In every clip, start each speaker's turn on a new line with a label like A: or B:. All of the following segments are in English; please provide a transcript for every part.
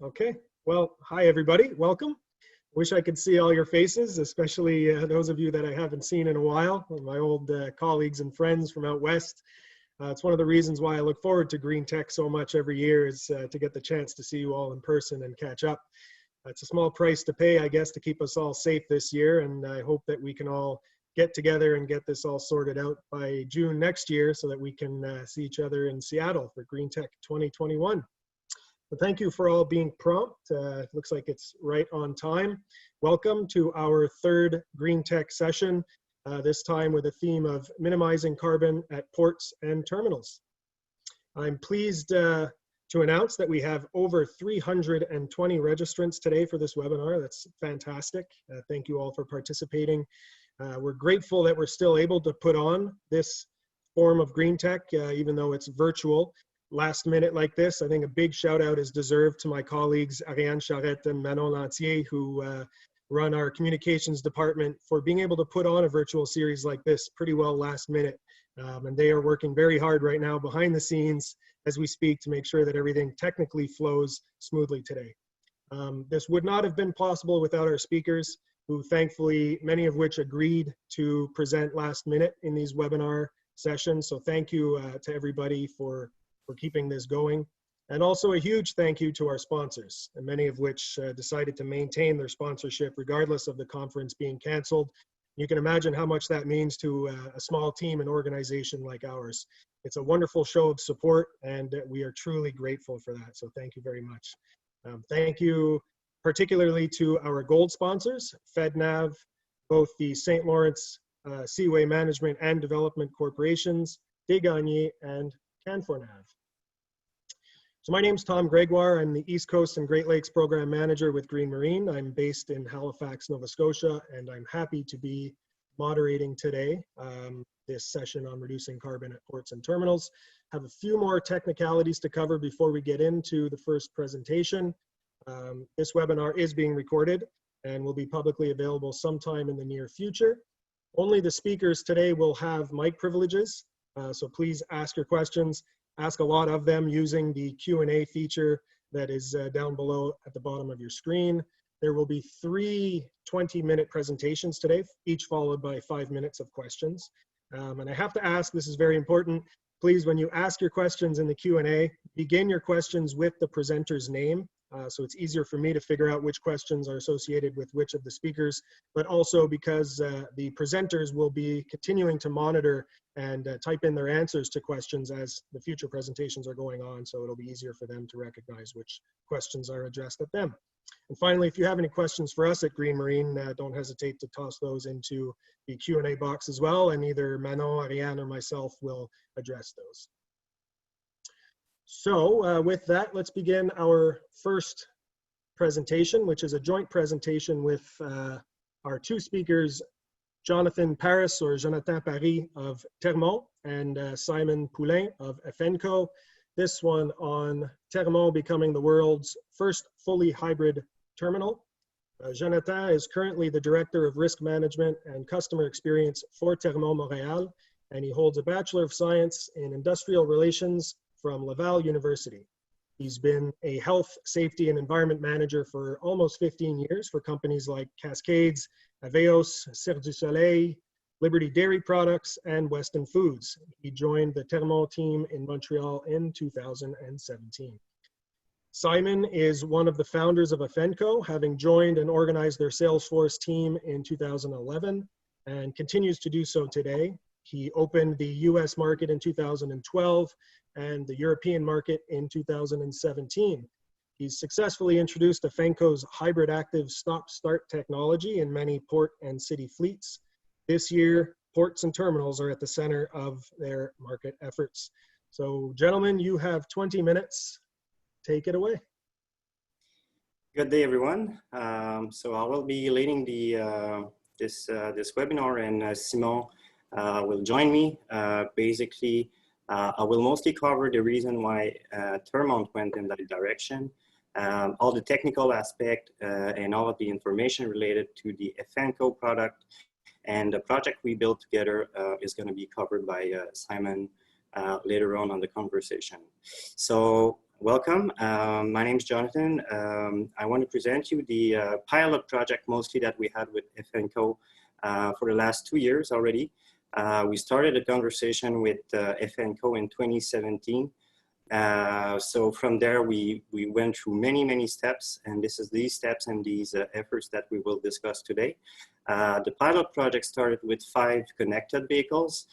A: Okay, well, hi everybody, welcome. Wish I could see all your faces, especially those of you that I haven't seen in a while, my old colleagues and friends from out west. It's one of the reasons why I look forward to GreenTech so much every year is to get the chance to see you all in person and catch up. It's a small price to pay, I guess, to keep us all safe this year, and I hope that we can all get together and get this all sorted out by June next year so that we can see each other in Seattle for GreenTech 2021. But thank you for all being prompt. It looks like it's right on time. Welcome to our third GreenTech session, this time with a theme of minimizing carbon at ports and terminals. I'm pleased to announce that we have over 320 registrants today for this webinar. That's fantastic. Thank you all for participating. We're grateful that we're still able to put on this form of GreenTech, even though it's virtual. Last minute like this, I think a big shout out is deserved to my colleagues Ariane Charette and Manon Lantier, who run our communications department, for being able to put on a virtual series like this pretty well last minute. And they are working very hard right now behind the scenes as we speak to make sure that everything technically flows smoothly today. This would not have been possible without our speakers, who thankfully, many of which agreed to present last minute in these webinar sessions. So thank you to everybody for keeping this going. And also a huge thank you to our sponsors, and many of which decided to maintain their sponsorship regardless of the conference being canceled. You can imagine how much that means to a small team and organization like ours. It's a wonderful show of support, and we are truly grateful for that. So thank you very much. Thank you particularly to our gold sponsors, FedNav, both the St. Lawrence Seaway Management and Development Corporations, Desgagnés, and Canfornav. So my name's Tom Gregoire. I'm the East Coast and Great Lakes Program Manager with Green Marine. I'm based in Halifax, Nova Scotia, and I'm happy to be moderating today this session on reducing carbon at ports and terminals. Have a few more technicalities to cover before we get into the first presentation. This webinar is being recorded and will be publicly available sometime in the near future. Only the speakers today will have mic privileges, so please ask your questions. Ask a lot of them using the Q&A feature that is down below at the bottom of your screen. There will be 3 20-minute presentations today, each followed by 5 minutes of questions. And I have to ask, this is very important, please, when you ask your questions in the Q&A, begin your questions with the presenter's name. So it's easier for me to figure out which questions are associated with which of the speakers, but also because the presenters will be continuing to monitor and type in their answers to questions as the future presentations are going on, so it'll be easier for them to recognize which questions are addressed at them. And finally, if you have any questions for us at Green Marine, don't hesitate to toss those into the Q&A box as well, and either Manon, Ariane, or myself will address those. So with that, let's begin our first presentation, which is a joint presentation with our 2 speakers, Jonathan Paris, or Jonathan Paris of Termont, and Simon Poulin of Effenco. This one on Termont becoming the world's first fully hybrid terminal. Jonathan is currently the Director of Risk Management and Customer Experience for Termont Montreal, and he holds a Bachelor of Science in Industrial Relations from Laval University. He's been a health, safety, and environment manager for almost 15 years for companies like Cascades, Aveos, Cirque du Soleil, Liberty Dairy Products, and Weston Foods. He joined the Termont team in Montreal in 2017. Simon is one of the founders of Effenco, having joined and organized their Salesforce team in 2011 and continues to do so today. He opened the US market in 2012 and the European market in 2017. He's successfully introduced Effenco's hybrid active stop-start technology in many port and city fleets. This year, ports and terminals are at the center of their market efforts. So, gentlemen, you have 20 minutes. Take it away.
B: Good day, everyone. So I will be leading the this webinar, and Simon will join me. Basically, I will mostly cover the reason why Termont went in that direction, all the technical aspect, and all of the information related to the Effenco product. And the project we built together is going to be covered by Simon later on the conversation. So welcome. My name is Jonathan. I want to present you the pilot project mostly that we had with Effenco for the last 2 years already. We started a conversation with Effenco in 2017. So from there, we went through many steps, and this is these steps and these efforts that we will discuss today. The pilot project started with 5 connected vehicles.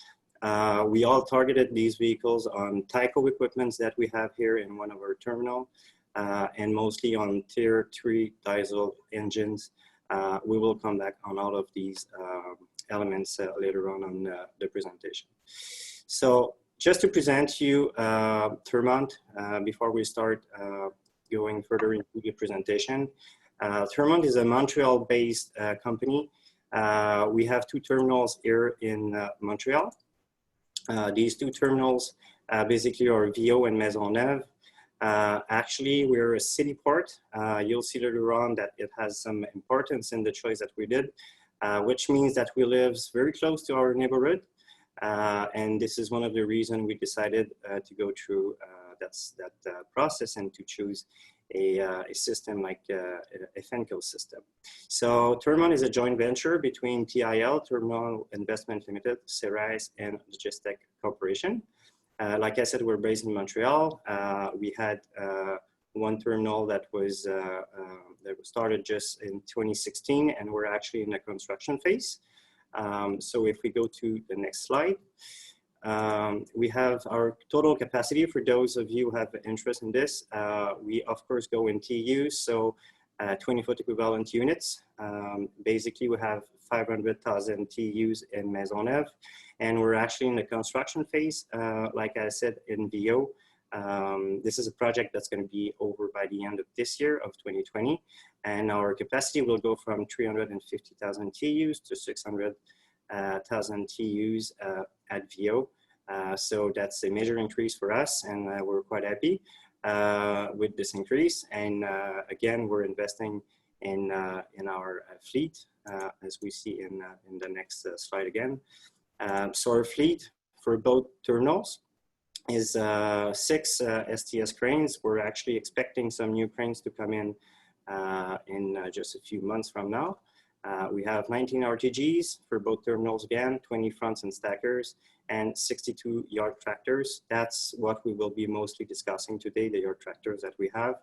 B: We all targeted these vehicles on Tyco equipments that we have here in one of our terminal, and mostly on Tier 3 diesel engines. We will come back on all of these elements later on the presentation. So just to present you Termont, before we start going further into the presentation. Termont is a Montreal-based company. We have 2 terminals here in Montreal. These 2 terminals basically are VO and Maisonneuve. Actually, we're a city port. You'll see later on that it has some importance in the choice that we did, which means that we live very close to our neighborhood. And this is one of the reasons we decided to go through that process and to choose a system like a FENCO system. So Termont is a joint venture between TIL, Terminal Investment Limited, Cerise, and Logistic Corporation. Like I said, we're based in Montreal. We had one terminal that was started just in 2016, and we're actually in the construction phase. So if we go to the next slide, we have our total capacity. For those of you who have interest in this, we of course go in TUs, so 20-foot equivalent units. Basically, we have 500,000 TUs in Maisonneuve, and we're actually in the construction phase. Like I said, in VO, this is a project that's going to be over by the end of this year of 2020, and our capacity will go from 350,000 TUs to 600,000 TUs at VO. So that's a major increase for us, and we're quite happy with this increase. And again, we're investing in our fleet, as we see in the next slide again. So our fleet for both terminals is 6 STS cranes. We're actually expecting some new cranes to come in just a few months from now. We have 19 RTGs for both terminals again, 20 fronts and stackers, and 62 yard tractors. That's what we will be mostly discussing today, the yard tractors that we have.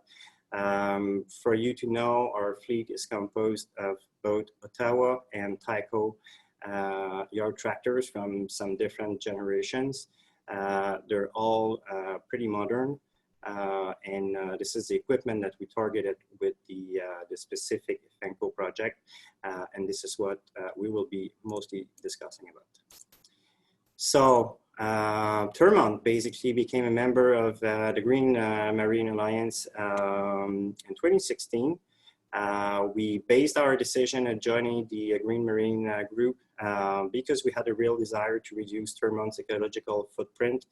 B: For you to know, our fleet is composed of both Ottawa and Tyco yard tractors from some different generations. They're all pretty modern, and this is the equipment that we targeted with the specific FENCO project, and this is what we will be mostly discussing about. So Termont basically became a member of the Green Marine Alliance in 2016. We based our decision at joining the Green Marine group because we had a real desire to reduce Termont's ecological footprint.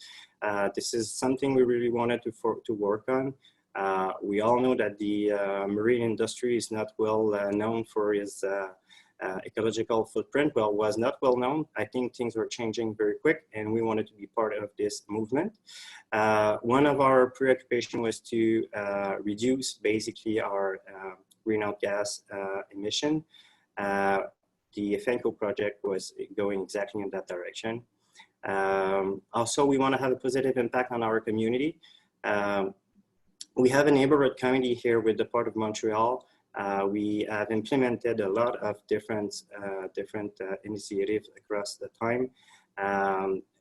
B: This is something we really wanted to work on. We all know that the marine industry is not well known for its ecological footprint. Well, was not well known. I think things were changing very quick, and we wanted to be part of this movement. One of our preoccupations was to reduce basically our greenhouse gas emission. The FENCO project was going exactly in that direction. Also, we want to have a positive impact on our community. We have a neighborhood community here with the Port of Montreal. We have implemented a lot of different initiatives across the time,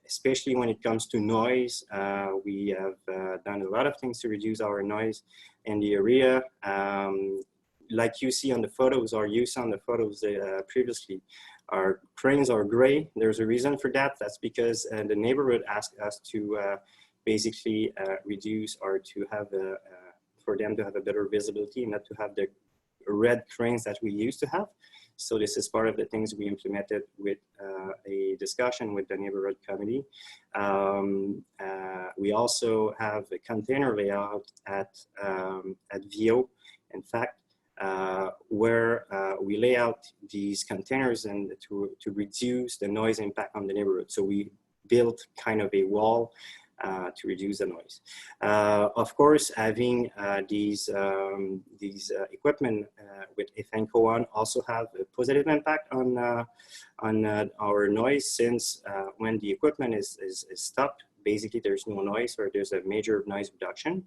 B: especially when it comes to noise. We have done a lot of things to reduce our noise in the area. Like you see on the photos, or you saw on the photos previously, our cranes are gray. There's a reason for that. That's because the neighborhood asked us to basically reduce, or to have for them to have a better visibility and not to have the red cranes that we used to have. So this is part of the things we implemented with a discussion with the neighborhood committee. We also have a container layout at VO, in fact, where we lay out these containers and to reduce the noise impact on the neighborhood. So we built kind of a wall to reduce the noise. Of course, having these equipment with Effenco on also have a positive impact on our noise, since when the equipment is stopped, basically there's no noise, or there's a major noise reduction.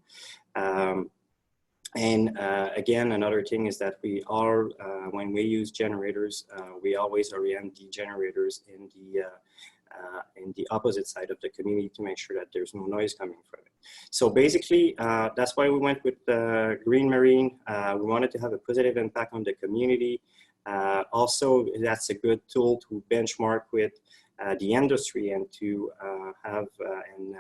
B: Again, another thing is that we are, when we use generators, we always orient the generators in the opposite side of the community to make sure that there's no noise coming from it. So basically, that's why we went with Green Marine. We wanted to have a positive impact on the community. Also, that's a good tool to benchmark with the industry and to have and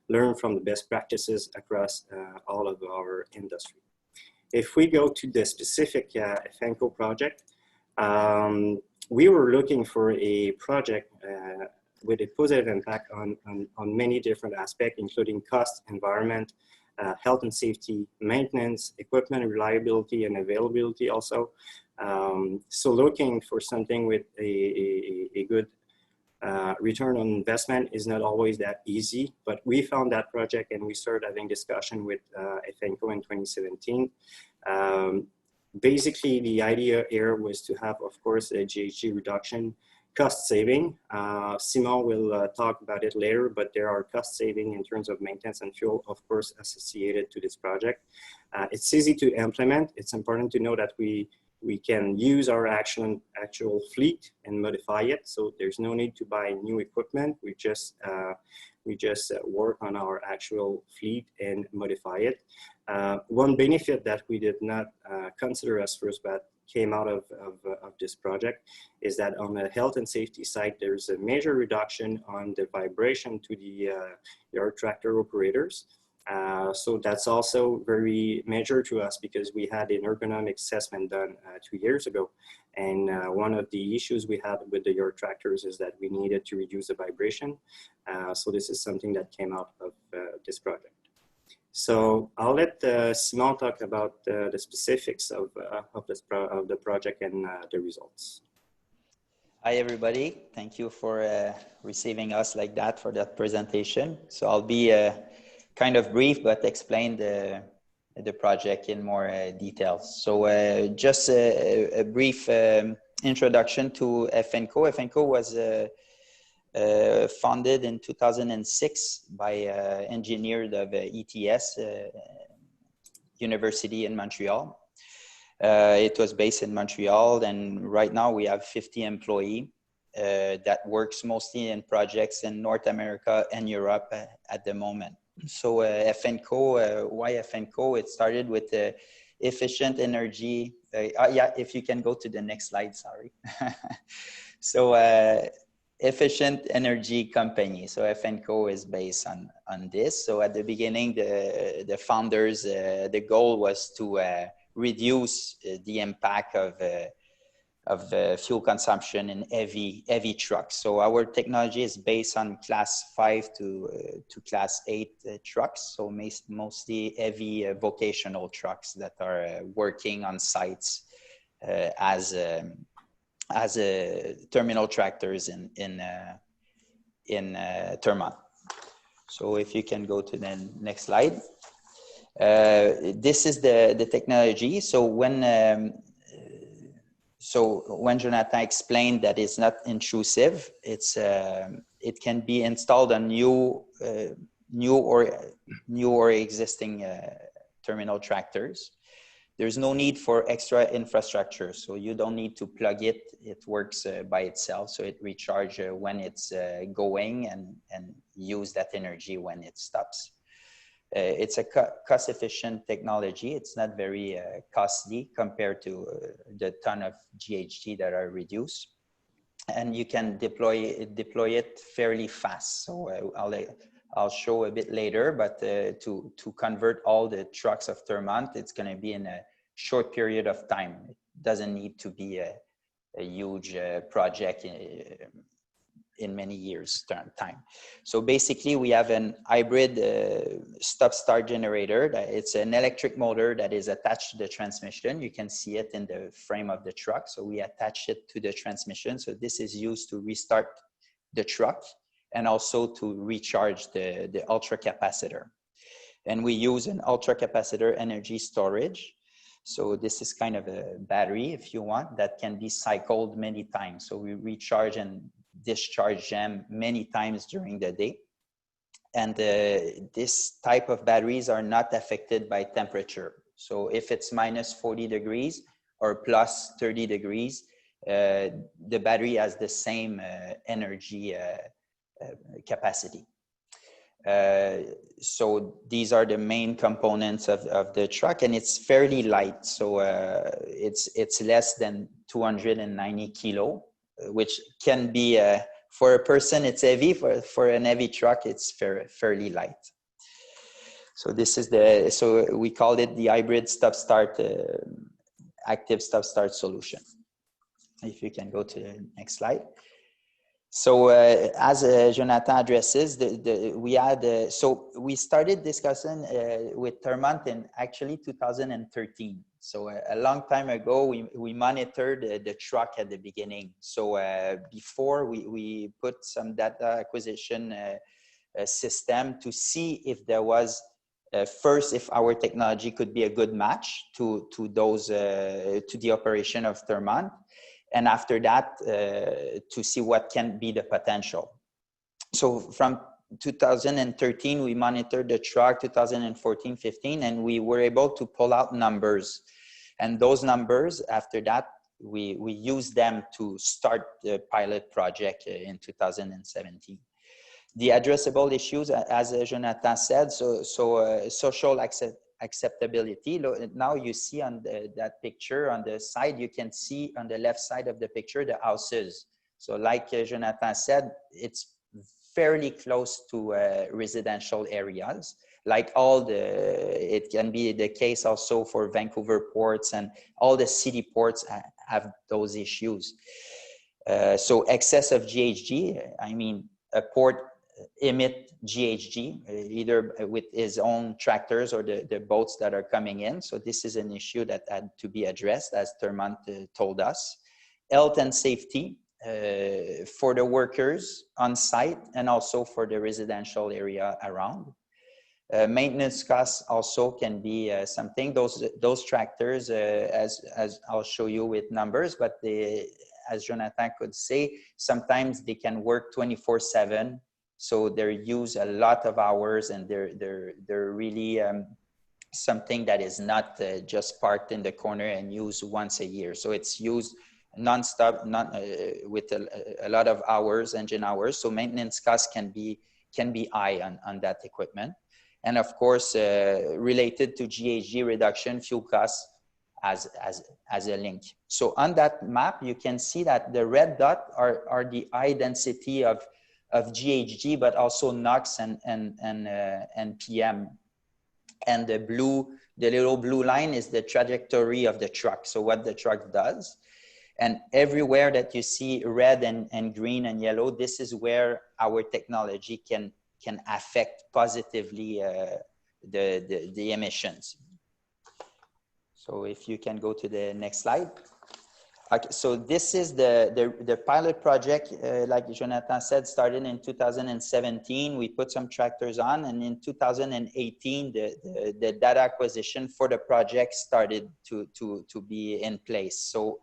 B: learn from the best practices across all of our industry. If we go to the specific FENCO project, we were looking for a project with a positive impact on many different aspects, including cost, environment, health and safety, maintenance, equipment reliability and availability also. So looking for something with a good return on investment is not always that easy, but we found that project and we started having discussion with Effenco in 2017. Basically, the idea here was to have, of course, a GHG reduction, cost saving. Simon will talk about it later, but there are cost saving in terms of maintenance and fuel, of course, associated to this project. It's easy to implement. It's important to know that we can use our actual fleet and modify it. So there's no need to buy new equipment. We just work on our actual fleet and modify it. One benefit that we did not consider as first, but came out of this project, is that on the health and safety side, there's a major reduction on the vibration to the yard tractor operators. So that's also very major to us, because we had an ergonomic assessment done 2 years ago. And one of the issues we had with the yard tractors is that we needed to reduce the vibration. So this is something that came out of this project. So I'll let Simon talk about the specifics of the project and the results.
C: Hi, everybody. Thank you for receiving us like that for that presentation. So I'll be kind of brief, but explain the project in more details. So just a brief introduction to Effenco. Effenco was founded in 2006 by engineers of ETS University in Montreal. It was based in Montreal, and right now we have 50 employees that works mostly in projects in North America and Europe at the moment. So Effenco, why Effenco? It started with efficient energy. Yeah, if you can go to the next slide, sorry. So efficient energy company. So Effenco is based on this. So at the beginning, the founders, the goal was to reduce the impact of fuel consumption in heavy trucks. So our technology is based on class 5 to class 8 trucks. So mostly heavy vocational trucks that are working on sites as terminal tractors in Termont. So if you can go to the next slide. This is the technology. So when Jonathan explained that it's not intrusive, it can be installed on new or existing terminal tractors. There's no need for extra infrastructure, so you don't need to plug it. It works by itself, so it recharges when it's going and use that energy when it stops. It's a cost-efficient technology. It's not very costly compared to the ton of GHG that are reduced, and you can deploy it fairly fast. So I'll show a bit later, but to convert all the trucks of Termont, it's going to be in a short period of time. It doesn't need to be a huge project in many years time. So basically we have an hybrid stop-start generator. It's an electric motor that is attached to the transmission. You can see it in the frame of the truck. So we attach it to the transmission. So this is used to restart the truck and also to recharge the ultra capacitor. And we use an ultra capacitor energy storage. So this is kind of a battery, if you want, that can be cycled many times. So we recharge and discharge them many times during the day. And this type of batteries are not affected by temperature. So if it's minus 40 degrees or plus 30 degrees, the battery has the same energy capacity. So these are the main components of the truck, and it's fairly light. So it's less than 290 kilo, which can be, for a person, it's heavy. For an heavy truck, it's fairly light. So this is so we called it the hybrid stop-start, active stop-start solution. If you can go to the next slide. So as Jonathan addresses, so we started discussing with Termont in actually 2013. So a long time ago, we monitored the truck at the beginning. So before we put some data acquisition system to see if there was first, if our technology could be a good match to the operation of Termont. And after that, to see what can be the potential. So from 2013, we monitored the truck, 2014, 15, and we were able to pull out numbers. And those numbers, after that, we used them to start the pilot project in 2017. The addressable issues, as Jonathan said, social acceptability. Now you see on that picture on the side, you can see on the left side of the picture the houses. So like Jonathan said, it's fairly close to residential areas. Like it can be the case also for Vancouver ports, and all the city ports have those issues. So excess of GHG, I mean, a port emit GHG, either with his own tractors or the boats that are coming in. So this is an issue that had to be addressed, as Termont told us. Health and safety for the workers on site and also for the residential area around. Maintenance costs also can be something. Those tractors, as I'll show you with numbers, but as Jonathan could say, sometimes they can work 24/7. So they use a lot of hours, and they're really something that is not just parked in the corner and used once a year. So it's used nonstop, with a lot of hours, engine hours. So maintenance costs can be high on that equipment. And of course, related to GHG reduction, fuel costs as a link. So on that map, you can see that the red dot are the high density of GHG, but also NOx and PM. And the little blue line is the trajectory of the truck. So what the truck does. And everywhere that you see red and green and yellow, this is where our technology can affect positively the emissions. So if you can go to the next slide. Okay, so this is the pilot project, like Jonathan said, started in 2017. We put some tractors on, and in 2018, the data acquisition for the project started to be in place. So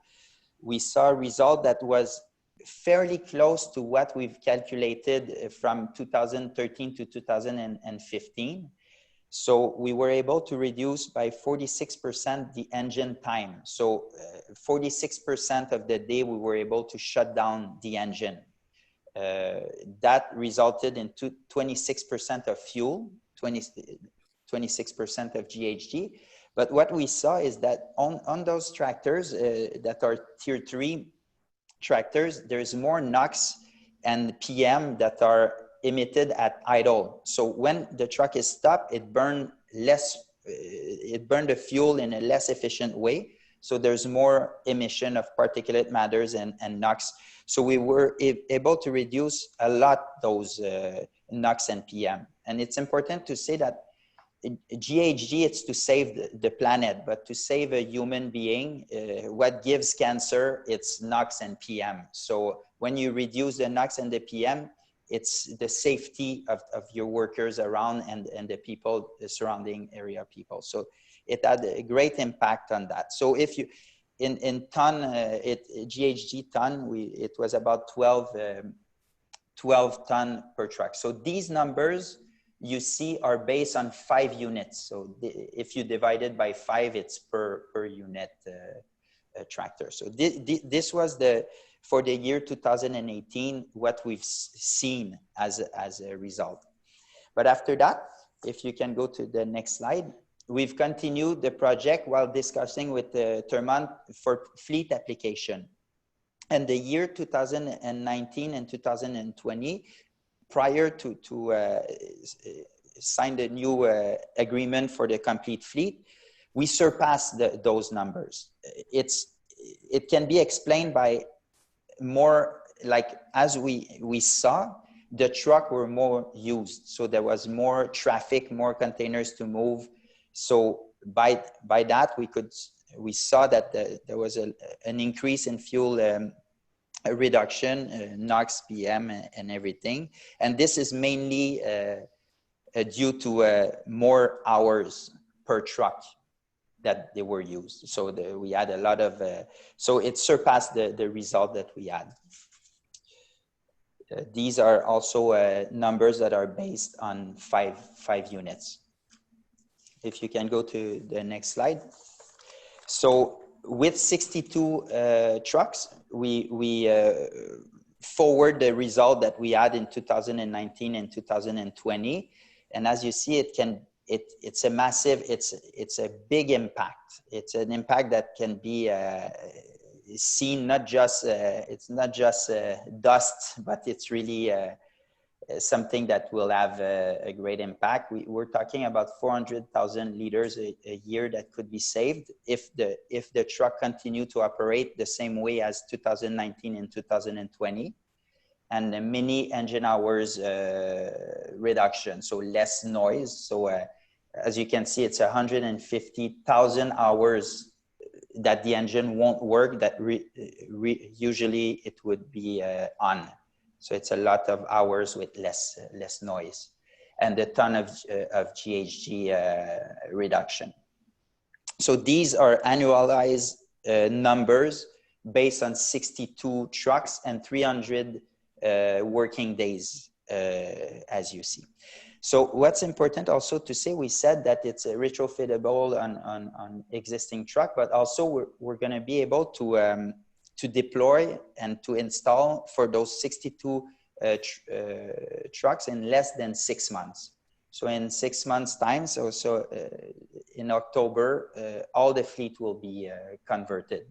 C: we saw a result that was fairly close to what we've calculated from 2013 to 2015. So we were able to reduce by 46% the engine time. So 46% of the day we were able to shut down the engine. That resulted in 26% of fuel, 26% of GHG. But what we saw is that on those tractors that are tier 3 tractors, there's more NOx and PM that are emitted at idle. So when the truck is stopped, it burned the fuel in a less efficient way. So there's more emission of particulate matters and NOx. So we were able to reduce a lot those NOx and PM. And it's important to say that GHG, it's to save the planet, but to save a human being, what gives cancer, it's NOx and PM. So when you reduce the NOx and the PM, it's the safety of your workers around and the people, the surrounding area people. So it had a great impact on that. So if you, in ton, GHG ton, it was about 12 ton per truck. So these numbers you see are based on 5 units. So if you divide it by 5, it's per unit tractor. So this was for the year 2018, what we've seen as a result. But after that, if you can go to the next slide, we've continued the project while discussing with Termont for fleet application. And the year 2019 and 2020, prior to sign the new agreement for the complete fleet, we surpassed those numbers. It can be explained by more, like, as we saw, the truck were more used. So there was more traffic, more containers to move. So by that, we saw that there was an increase in fuel a reduction, NOx, PM, and everything. And this is mainly due to more hours per truck that they were used. So we had a lot of, so it surpassed the result that we had. These are also numbers that are based on five units. If you can go to the next slide. So with 62 trucks, we forward the result that we had in 2019 and 2020. And as you see, it's a massive, it's a big impact. It's an impact that can be seen, not just, it's not just dust, but it's really something that will have a great impact. We're talking about 400,000 liters a year that could be saved if the truck continue to operate the same way as 2019 and 2020, and the mini engine hours reduction, so less noise. So as you can see, it's 150,000 hours that the engine won't work, that usually it would be on. So it's a lot of hours with less noise, and a ton of GHG reduction. So these are annualized numbers based on 62 trucks and 300 working days, as you see. So what's important also to say, we said that it's retrofittable on existing truck, but also we're going to be able to deploy and to install for those 62 trucks in less than 6 months. So in 6 months time, so in October, all the fleet will be converted.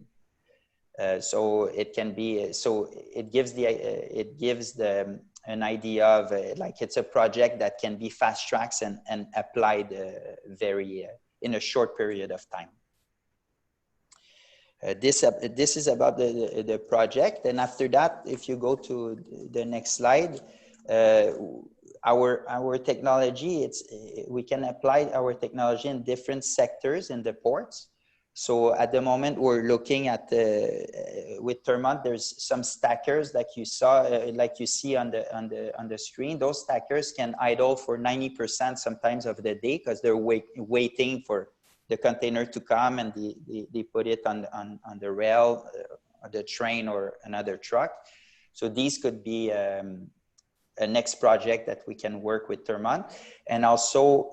C: So it can be, so it gives an idea of like, it's a project that can be fast tracks and applied in a short period of time. This is about the project. And after that, if you go to the next slide, our technology, we can apply our technology in different sectors in the ports. So at the moment, we're looking at with Termont, there's some stackers like you saw, like you see on the screen. Those stackers can idle for 90% sometimes of the day because they're waiting for the container to come, and they put it on the rail, or the train, or another truck. So these could be a next project that we can work with Termont. And also,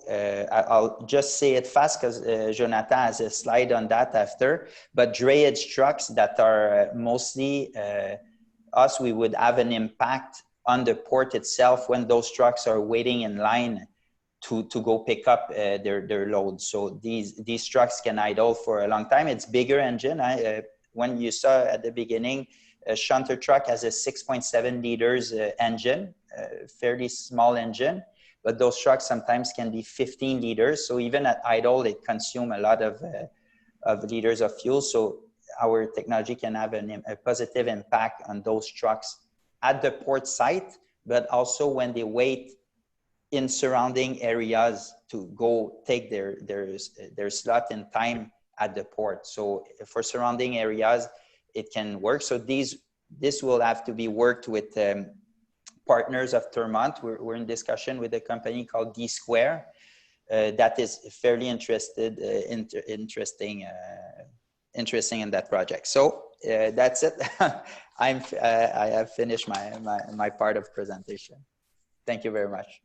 C: I'll just say it fast because Jonathan has a slide on that after, but drayage trucks that are mostly us, we would have an impact on the port itself when those trucks are waiting in line to go pick up their load. So these trucks can idle for a long time. It's bigger engine. When you saw at the beginning, a shunter truck has a 6.7 liters engine, fairly small engine, but those trucks sometimes can be 15 liters. So even at idle, it consumes a lot of liters of fuel. So our technology can have a positive impact on those trucks at the port site, but also when they wait in surrounding areas to go take their slot in time at the port. So for surrounding areas, it can work. So this will have to be worked with partners of Termont. We're in discussion with a company called D Square that is fairly interesting in that project. So that's it. I have finished my part of presentation. Thank you very much.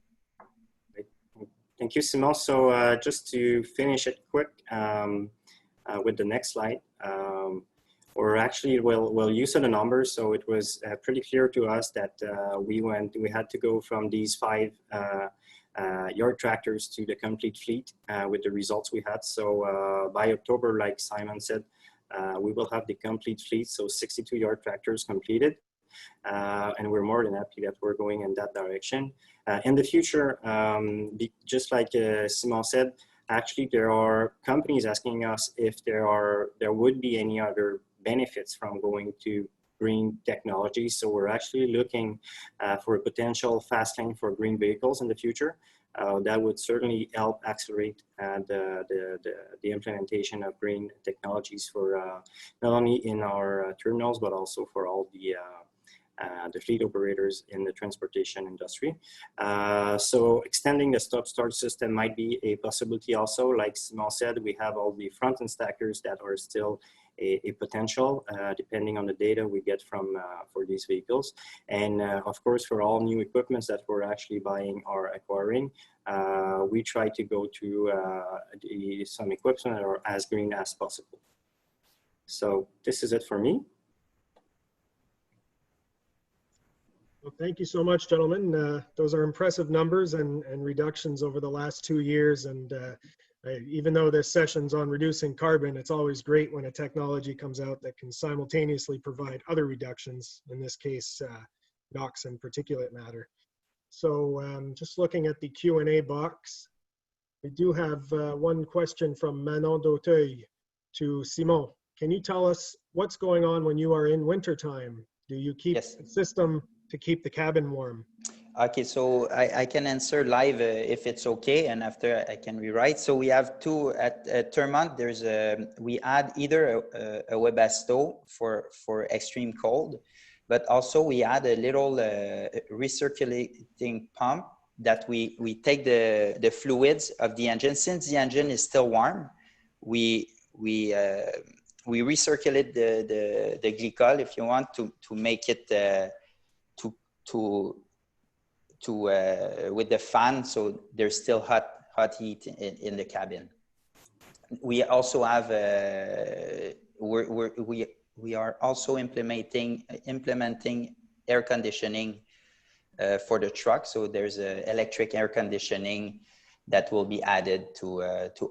B: Thank you, Simon. So just to finish it quick with the next slide, you saw the numbers. So it was pretty clear to us that we had to go from these 5 yard tractors to the complete fleet with the results we had. So by October, like Simon said, we will have the complete fleet, so 62 yard tractors completed. And we're more than happy that we're going in that direction. In the future, just like Simon said, actually there are companies asking us if there would be any other benefits from going to green technology. So we're actually looking for a potential fast lane for green vehicles in the future. That would certainly help accelerate the implementation of green technologies for not only in our terminals, but also for all the fleet operators in the transportation industry. So extending the stop-start system might be a possibility also. Like Simon said, we have all the front-end stackers that are still a potential, depending on the data we get from for these vehicles. And of course, for all new equipments that we're actually buying or acquiring, we try to go to some equipment that are as green as possible. So this is it for me.
A: Well, thank you so much, gentlemen. Those are impressive numbers and reductions over the last 2 years. And even though this session's on reducing carbon, it's always great when a technology comes out that can simultaneously provide other reductions, in this case, NOx and particulate matter. So just looking at the Q&A box, we do have one question from Manon d'Auteuil to Simon. Can you tell us what's going on when you are in wintertime? Do you keep the system to keep the cabin warm?
C: Okay, so I can answer live if it's okay, and after I can rewrite. So we have two at Termont. There's we add either a Webasto for extreme cold, but also we add a little recirculating pump that we take the fluids of the engine. Since the engine is still warm, we recirculate the glycol, if you want, to make it with the fan, so there's still hot heat in the cabin. We also have we are also implementing air conditioning for the truck. So there's electric air conditioning that will be added to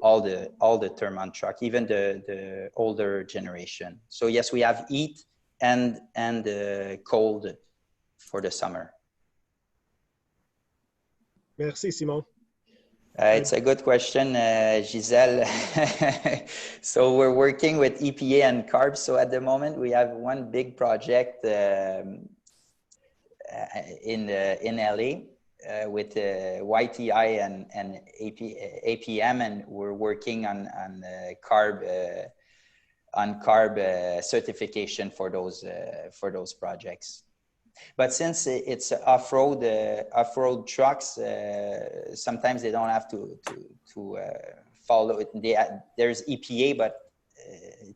C: all the Termont truck, even the older generation. So yes, we have heat and cold for the summer.
A: Merci, Simon.
C: It's a good question, Giselle. So we're working with EPA and CARB. So at the moment, we have one big project in LA with YTI and APM, and we're working on CARB certification for those projects. But since it's off-road trucks, sometimes they don't have to follow it. There's EPA, but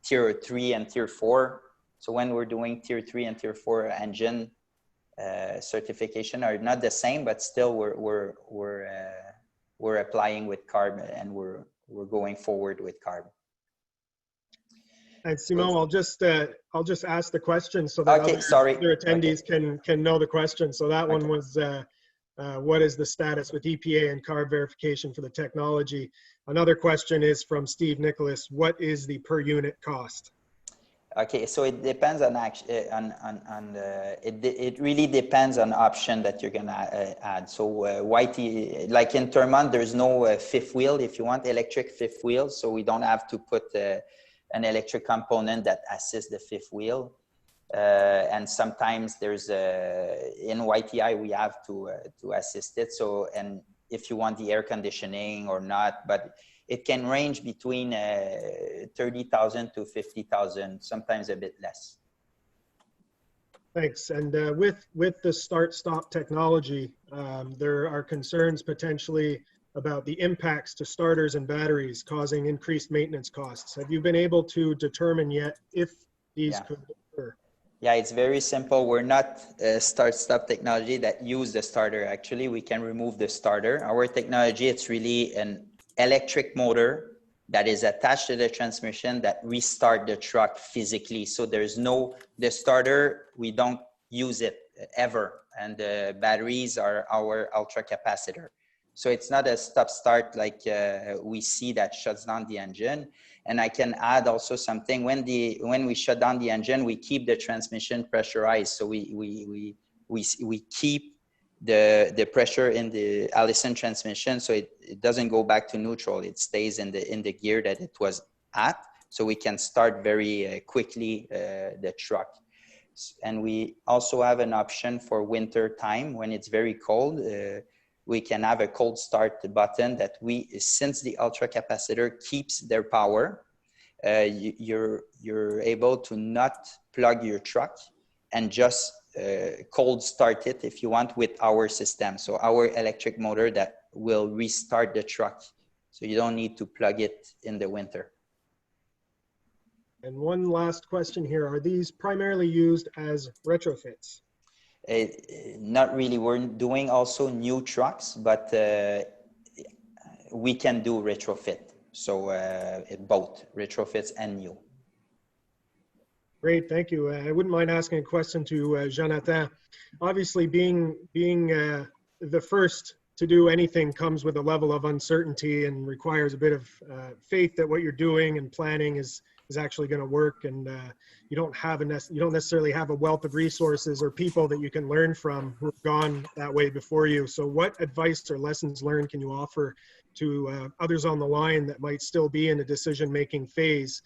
C: tier 3 and tier 4. So when we're doing tier 3 and tier 4 engine certification are not the same, but still we're applying with CARB, and we're going forward with CARB.
A: And Simon, I'll just ask the question so that other attendees can know the question. So that one was, what is the status with EPA and CARB verification for the technology? Another question is from Steve Nicholas. What is the per unit cost?
C: Okay, so it depends on it really depends on option that you're gonna add. So YT, like in Termont, there's no fifth wheel if you want electric fifth wheel, so we don't have to put an electric component that assists the fifth wheel. And sometimes there's in YTI we have to assist it. So, and if you want the air conditioning or not, but it can range between 30,000 to 50,000, sometimes a bit less.
A: Thanks. And with the start-stop technology, there are concerns potentially about the impacts to starters and batteries causing increased maintenance costs. Have you been able to determine yet if these could occur?
C: Yeah, it's very simple. We're not a start-stop technology that use the starter. Actually, we can remove the starter. Our technology, it's really an electric motor that is attached to the transmission that restart the truck physically. So there's no, the starter, we don't use it ever. And the batteries are our ultra capacitor. So it's not a stop-start like we see that shuts down the engine. And I can add also something, when we shut down the engine, we keep the transmission pressurized. So we keep the pressure in the Allison transmission, so it doesn't go back to neutral. It stays in the gear that it was at, so we can start very quickly the truck. And we also have an option for winter time when it's very cold. We can have a cold start button that since the ultra capacitor keeps their power, you're able to not plug your truck and just cold start it if you want with our system. So our electric motor that will restart the truck. So you don't need to plug it in the winter.
A: And one last question here. Are these primarily used as retrofits?
C: Not really. We're doing also new trucks, but we can do retrofit. So both retrofits and new.
A: Great, thank you. I wouldn't mind asking a question to Jonathan. Obviously, being the first to do anything comes with a level of uncertainty and requires a bit of faith that what you're doing and planning is actually going to work. And you don't necessarily have a wealth of resources or people that you can learn from who have gone that way before you. So, what advice or lessons learned can you offer to others on the line that might still be in a decision-making phase,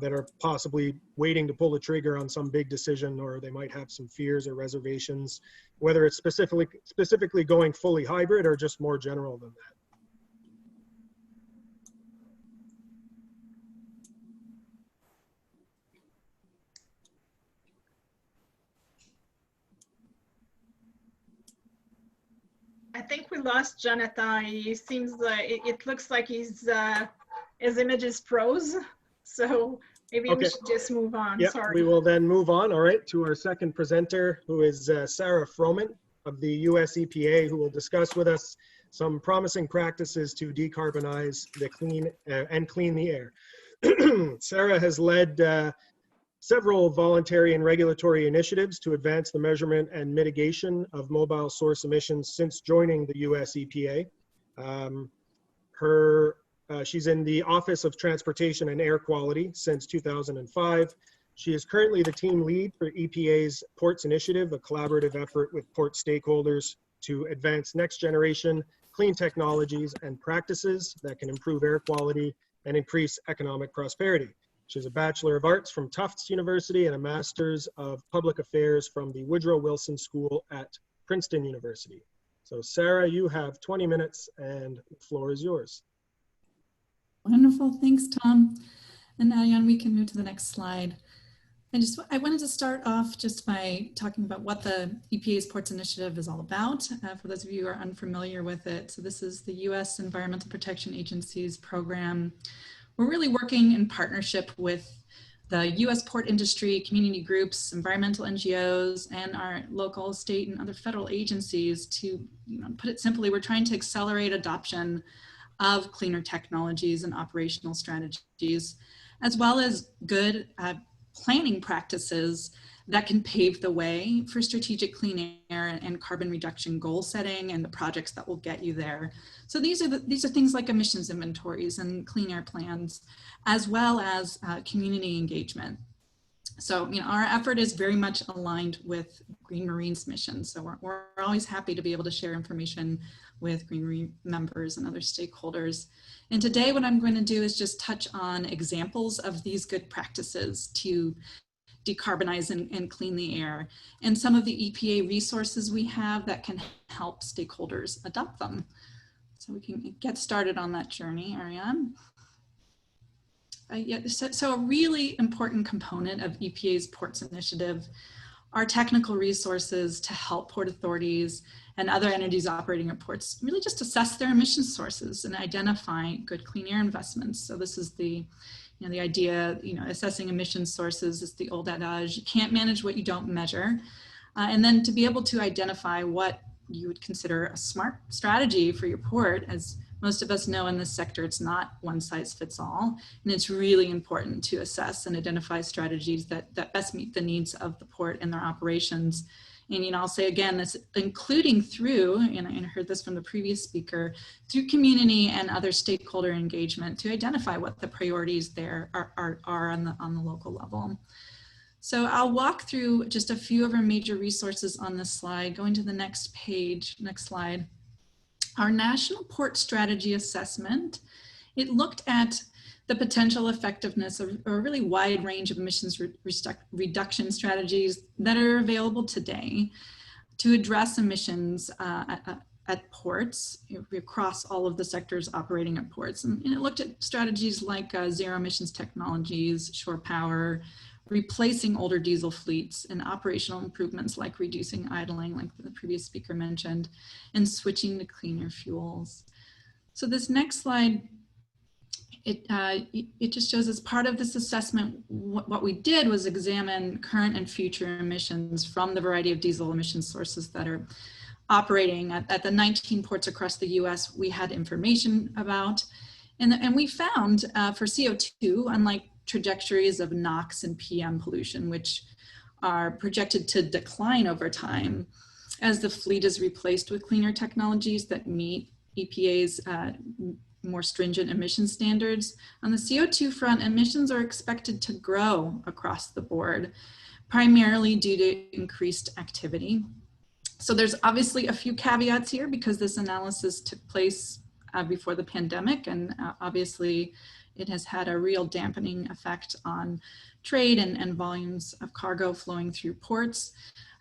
A: that are possibly waiting to pull the trigger on some big decision, or they might have some fears or reservations, whether it's specifically going fully hybrid or just more general than that?
D: I think we lost Jonathan. He seems like it looks like his image is froze. So maybe we should just move on.
A: Yep,
D: Sorry.
A: we will then move on, all right, to our second presenter, who is Sarah Froman of the US EPA, who will discuss with us some promising practices to decarbonize the clean the air. Sarah has led several voluntary and regulatory initiatives to advance the measurement and mitigation of mobile source emissions since joining the US EPA. She's in the Office of Transportation and Air Quality since 2005. She is currently the team lead for EPA's Ports Initiative, a collaborative effort with port stakeholders to advance next generation clean technologies and practices that can improve air quality and increase economic prosperity. She has a Bachelor of Arts from Tufts University and a Master's of Public Affairs from the Woodrow Wilson School at Princeton University. So Sarah, you have 20 minutes and the floor is yours.
E: Wonderful, thanks Tom. And now Jan, we can move to the next slide. I wanted to start off just by talking about what the EPA's Ports Initiative is all about, for those of you who are unfamiliar with it. So this is the US Environmental Protection Agency's program. We're really working in partnership with the US port industry, community groups, environmental NGOs, and our local, state, and other federal agencies to, put it simply, we're trying to accelerate adoption of cleaner technologies and operational strategies, as well as good planning practices that can pave the way for strategic clean air and carbon reduction goal setting and the projects that will get you there. So these are things like emissions inventories and clean air plans, as well as community engagement. So, our effort is very much aligned with Green Marine's mission. So we're always happy to be able to share information with Green Marine members and other stakeholders. And today what I'm going to do is just touch on examples of these good practices to decarbonize and clean the air, and some of the EPA resources we have that can help stakeholders adopt them. So we can get started on that journey, Ariane. So a really important component of EPA's Ports Initiative our technical resources to help port authorities and other entities operating at ports really just assess their emission sources and identify good clean air investments. So this is the, the idea, assessing emission sources is the old adage, you can't manage what you don't measure. And then to be able to identify what you would consider a smart strategy for your port. As most of us know in this sector, it's not one size fits all. And it's really important to assess and identify strategies that best meet the needs of the port and their operations. And I'll say again, this including through, and I heard this from the previous speaker, through community and other stakeholder engagement to identify what the priorities there are on the local level. So I'll walk through just a few of our major resources on this slide. Going to the next page, next slide. Our National Port Strategy Assessment, it looked at the potential effectiveness of a really wide range of emissions reduction strategies that are available today to address emissions at ports across all of the sectors operating at ports. And it looked at strategies like zero emissions technologies, shore power, replacing older diesel fleets, and operational improvements like reducing idling, like the previous speaker mentioned, and switching to cleaner fuels. So this next slide, it just shows as part of this assessment, what we did was examine current and future emissions from the variety of diesel emission sources that are operating at the 19 ports across the US we had information about. And we found for CO2, unlike trajectories of NOx and PM pollution, which are projected to decline over time as the fleet is replaced with cleaner technologies that meet EPA's more stringent emission standards. On the CO2 front, emissions are expected to grow across the board, primarily due to increased activity. So there's obviously a few caveats here because this analysis took place before the pandemic, and obviously it has had a real dampening effect on trade and volumes of cargo flowing through ports.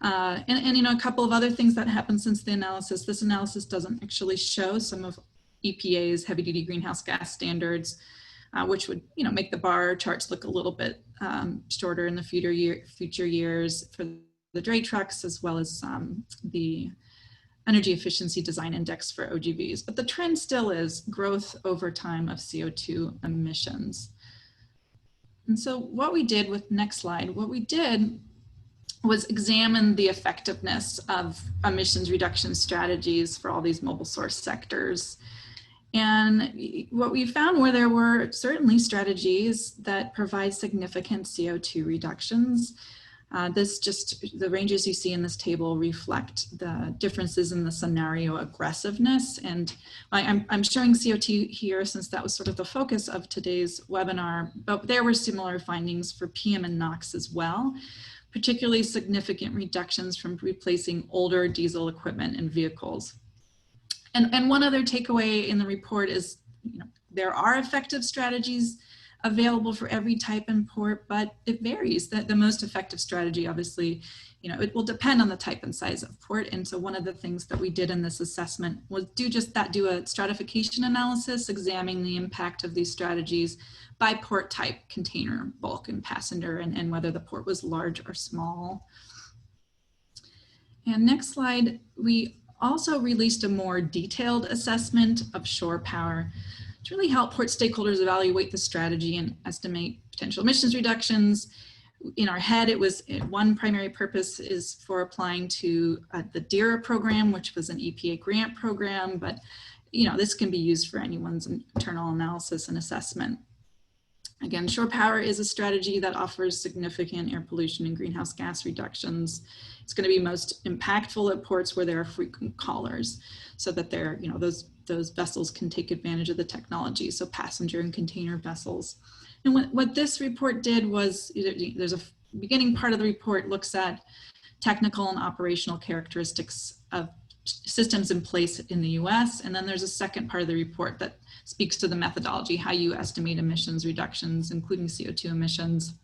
E: And a couple of other things that happened since the analysis. This analysis doesn't actually show some of EPA's heavy-duty greenhouse gas standards, which would make the bar charts look a little bit shorter in the future years for the dray trucks, as well as the Energy Efficiency Design Index for OGVs. But the trend still is growth over time of CO2 emissions. And so what we did with, next slide, what we did was examine the effectiveness of emissions reduction strategies for all these mobile source sectors. And what we found were there were certainly strategies that provide significant CO2 reductions. The ranges you see in this table reflect the differences in the scenario aggressiveness. And I'm showing CO2 here since that was sort of the focus of today's webinar, but there were similar findings for PM and NOx as well, particularly significant reductions from replacing older diesel equipment and vehicles. And one other takeaway in the report is, there are effective strategies available for every type and port, but it varies. The most effective strategy, obviously, it will depend on the type and size of port. And so one of the things that we did in this assessment was do a stratification analysis, examining the impact of these strategies by port type, container, bulk, and passenger, and whether the port was large or small. And next slide, we also released a more detailed assessment of shore power to really help port stakeholders evaluate the strategy and estimate potential emissions reductions. In our head, one primary purpose is for applying to the DERA program, which was an EPA grant program, but this can be used for anyone's internal analysis and assessment. Again, shore power is a strategy that offers significant air pollution and greenhouse gas reductions. It's going to be most impactful at ports where there are frequent callers, so that those vessels can take advantage of the technology, so passenger and container vessels. And what this report did was, there's a beginning part of the report looks at technical and operational characteristics of systems in place in the US, and then there's a second part of the report that speaks to the methodology, how you estimate emissions reductions, including CO2 emissions.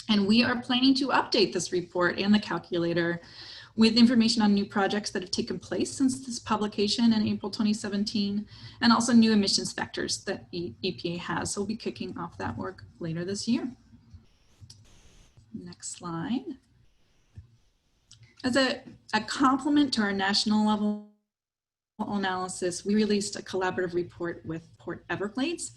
E: And we are planning to update this report and the calculator with information on new projects that have taken place since this publication in April 2017, and also new emissions vectors that EPA has. So we'll be kicking off that work later this year. Next slide. As a complement to our national level analysis, we released a collaborative report with Port Everglades,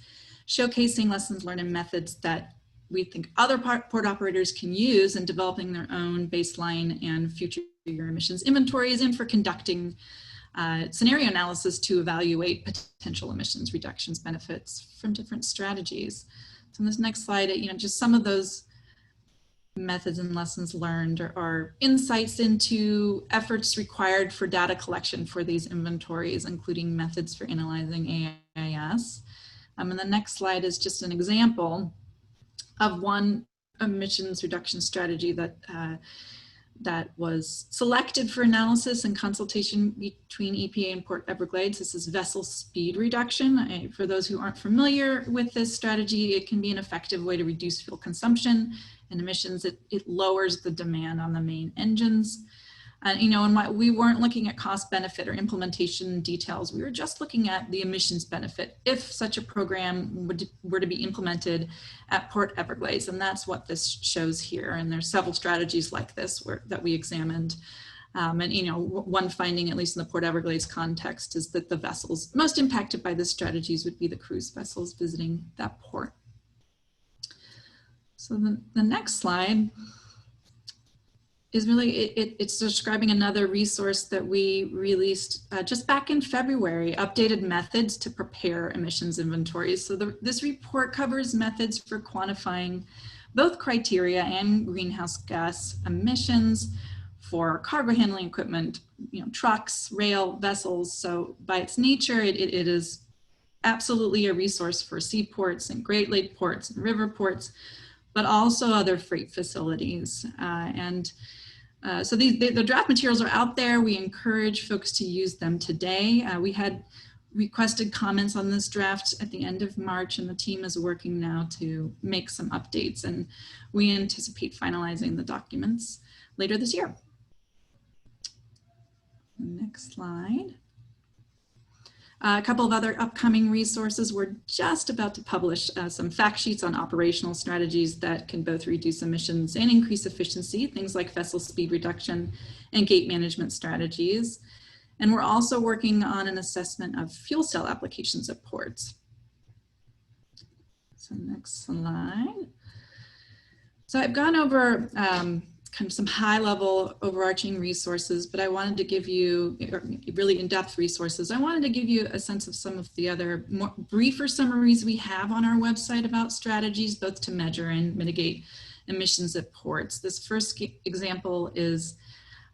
E: showcasing lessons learned and methods that we think other port operators can use in developing their own baseline and future year emissions inventories, and for conducting scenario analysis to evaluate potential emissions reductions benefits from different strategies. So in this next slide, just some of those methods and lessons learned are insights into efforts required for data collection for these inventories, including methods for analyzing AIS. And the next slide is just an example of one emissions reduction strategy that was selected for analysis and consultation between EPA and Port Everglades. This is vessel speed reduction. For those who aren't familiar with this strategy, it can be an effective way to reduce fuel consumption and emissions. It lowers the demand on the main engines. And we weren't looking at cost benefit or implementation details. We were just looking at the emissions benefit if such a program were to be implemented at Port Everglades. And that's what this shows here. And there's several strategies like this that we examined. One finding, at least in the Port Everglades context, is that the vessels most impacted by this strategies would be the cruise vessels visiting that port. So the next slide is really, it's describing another resource that we released just back in February, updated methods to prepare emissions inventories. So this report covers methods for quantifying both criteria and greenhouse gas emissions for cargo handling equipment, trucks, rail, vessels. So by its nature, it is absolutely a resource for seaports and Great Lake ports and river ports, but also other freight facilities. So the draft materials are out there. We encourage folks to use them today. We had requested comments on this draft at the end of March, and the team is working now to make some updates, and we anticipate finalizing the documents later this year. Next slide. A couple of other upcoming resources. We're just about to publish some fact sheets on operational strategies that can both reduce emissions and increase efficiency, things like vessel speed reduction and gate management strategies. And we're also working on an assessment of fuel cell applications at ports. So next slide. So I've gone over kind of some high-level overarching resources, but I wanted to give you really in-depth resources. I wanted to give you a sense of some of the other more briefer summaries we have on our website about strategies, both to measure and mitigate emissions at ports. This first example is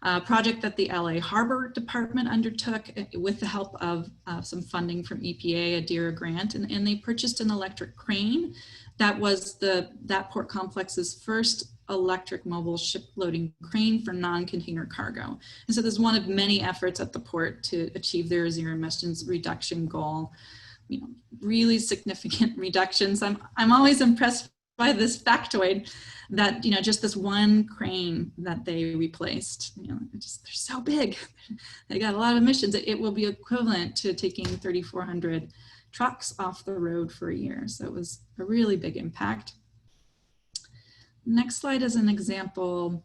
E: a project that the LA Harbor Department undertook with the help of some funding from EPA, a DERA grant, and they purchased an electric crane that was that port complex's first electric mobile ship loading crane for non-container cargo. And so there's one of many efforts at the port to achieve their zero emissions reduction goal. Really significant reductions. I'm always impressed by this factoid that, just this one crane that they replaced, they're so big. They got a lot of emissions. It will be equivalent to taking 3,400 trucks off the road for a year. So it was a really big impact. Next slide is an example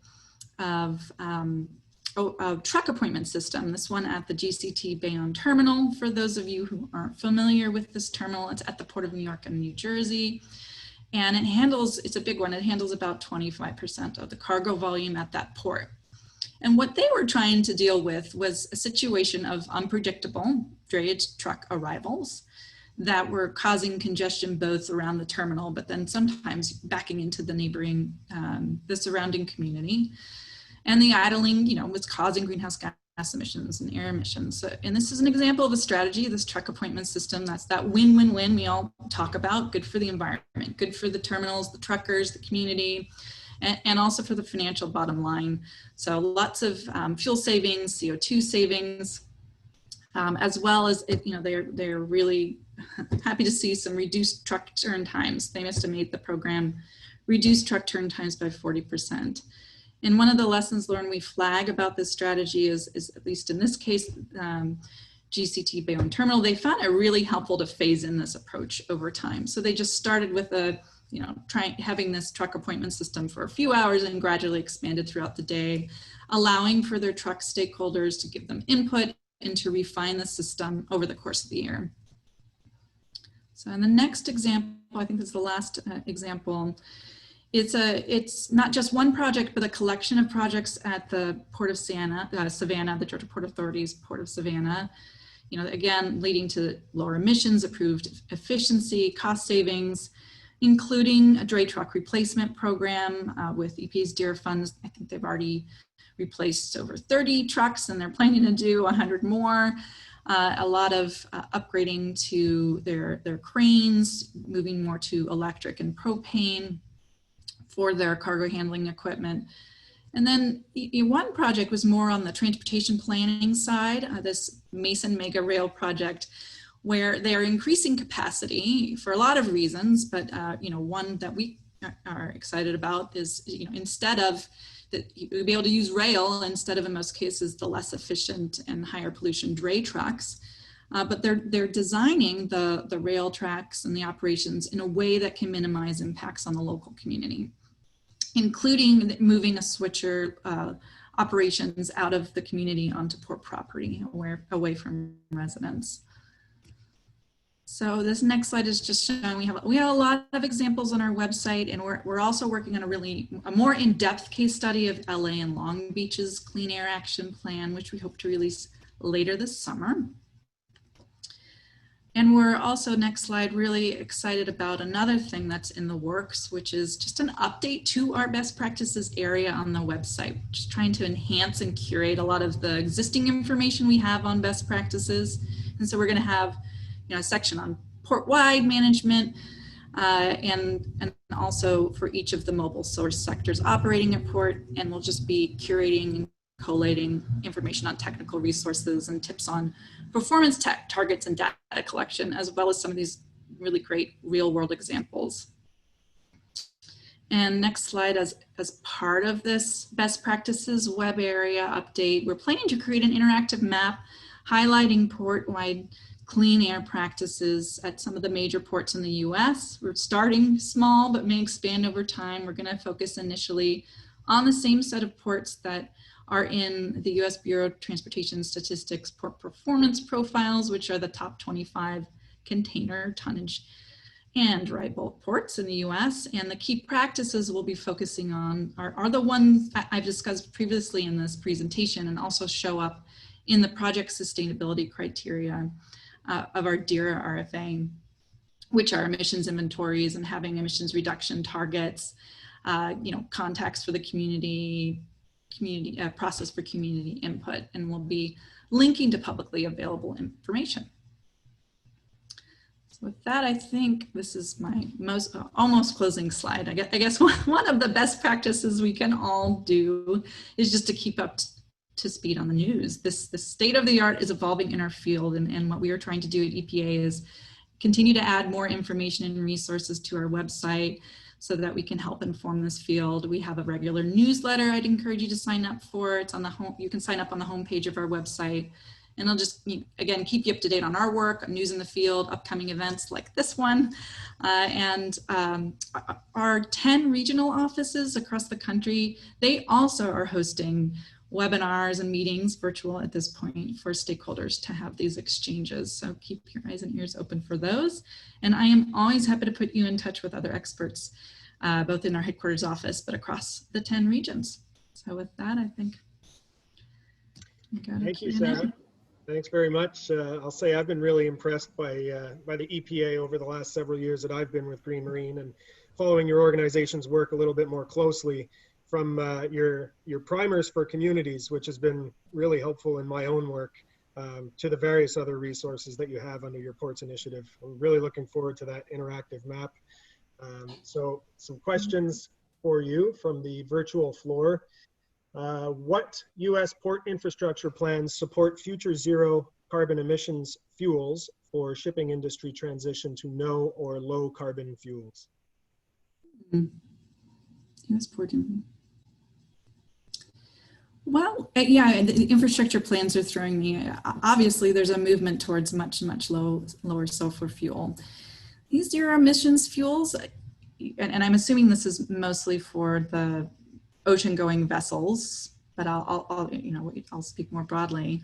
E: of a truck appointment system. This one at the GCT Bayonne Terminal. For those of you who aren't familiar with this terminal, it's at the Port of New York and New Jersey. And it's a big one. It handles about 25% of the cargo volume at that port. And what they were trying to deal with was a situation of unpredictable drayage truck arrivals that were causing congestion both around the terminal, but then sometimes backing into the neighboring, the surrounding community. And the idling, was causing greenhouse gas emissions and air emissions. So, and this is an example of a strategy, this truck appointment system, that's that win-win-win we all talk about, good for the environment, good for the terminals, the truckers, the community, and also for the financial bottom line. So lots of fuel savings, CO2 savings, as well as, they're really happy to see some reduced truck turn times. They estimate the program reduced truck turn times by 40%. And one of the lessons learned we flag about this strategy is at least in this case, GCT Bayonne Terminal, they found it really helpful to phase in this approach over time. So they just started with a having this truck appointment system for a few hours and gradually expanded throughout the day, allowing for their truck stakeholders to give them input and to refine the system over the course of the year. So in the next example, I think this is the last example, it's not just one project, but a collection of projects at the Port of Savannah, the Georgia Port Authority's Port of Savannah, again, leading to lower emissions, improved efficiency, cost savings, including a dray truck replacement program with EPA's DEER funds. I think they've already replaced over 30 trucks and they're planning to do 100 more. A lot of upgrading to their cranes, moving more to electric and propane for their cargo handling equipment. And then one project was more on the transportation planning side, this Mason Mega Rail project, where they are increasing capacity for a lot of reasons, but one that we are excited about is, instead of that you'll be able to use rail instead of, in most cases, the less efficient and higher pollution dray trucks. But they're designing the rail tracks and the operations in a way that can minimize impacts on the local community, including moving a switcher operations out of the community onto port property, away from residents. So this next slide is just showing we have a lot of examples on our website, and we're also working on a more in-depth case study of LA and Long Beach's Clean Air Action Plan, which we hope to release later this summer. And we're also, next slide, really excited about another thing that's in the works, which is just an update to our best practices area on the website, just trying to enhance and curate a lot of the existing information we have on best practices. And so we're going to have a section on port-wide management and also for each of the mobile source sectors operating at port, and we'll just be curating and collating information on technical resources and tips on performance targets and data collection, as well as some of these really great real-world examples. And next slide, as part of this best practices web area update, we're planning to create an interactive map highlighting port-wide clean air practices at some of the major ports in the US. We're starting small, but may expand over time. We're gonna focus initially on the same set of ports that are in the US Bureau of Transportation Statistics port performance profiles, which are the top 25 container tonnage and dry bulk ports in the US. And the key practices we'll be focusing on are the ones I've discussed previously in this presentation, and also show up in the project sustainability criteria of our DEER RFA, which are emissions inventories and having emissions reduction targets, contacts for the community process for community input, and we'll be linking to publicly available information. So with that, I think this is my almost closing slide. I guess one of the best practices we can all do is just to keep up to speed on the news. The state of the art is evolving in our field, and what we are trying to do at EPA is continue to add more information and resources to our website so that we can help inform this field. We have a regular newsletter I'd encourage you to sign up for. It's on the home, you can sign up on the homepage of our website, and I'll just, again, keep you up to date on our work, news in the field, upcoming events like this one. Our 10 regional offices across the country, they also are hosting webinars and meetings, virtual at this point, for stakeholders to have these exchanges. So keep your eyes and ears open for those. And I am always happy to put you in touch with other experts, both in our headquarters office, but across the 10 regions. So with that, I think.
A: Thank you, Sarah. Thanks very much. I'll say I've been really impressed by the EPA over the last several years that I've been with Green Marine, and following your organization's work a little bit more closely, from your primers for communities, which has been really helpful in my own work, to the various other resources that you have under your ports initiative. I'm really looking forward to that interactive map. So some questions for you from the virtual floor. What US port infrastructure plans support future zero carbon emissions fuels for shipping industry transition to no or low carbon fuels?
E: US port. Well, yeah, the infrastructure plans are throwing me. Obviously, there's a movement towards much lower sulfur fuel. These zero emissions fuels, and I'm assuming this is mostly for the ocean-going vessels, but I'll speak more broadly.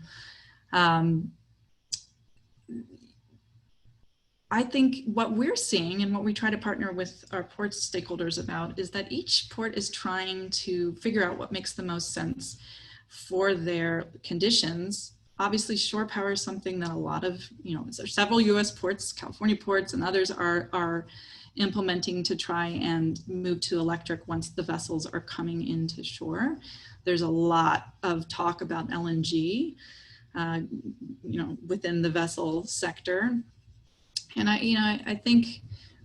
E: I think what we're seeing and what we try to partner with our port stakeholders about is that each port is trying to figure out what makes the most sense for their conditions. Obviously, shore power is something that a lot of, there's several US ports, California ports and others are implementing to try and move to electric once the vessels are coming into shore. There's a lot of talk about LNG, within the vessel sector. And I think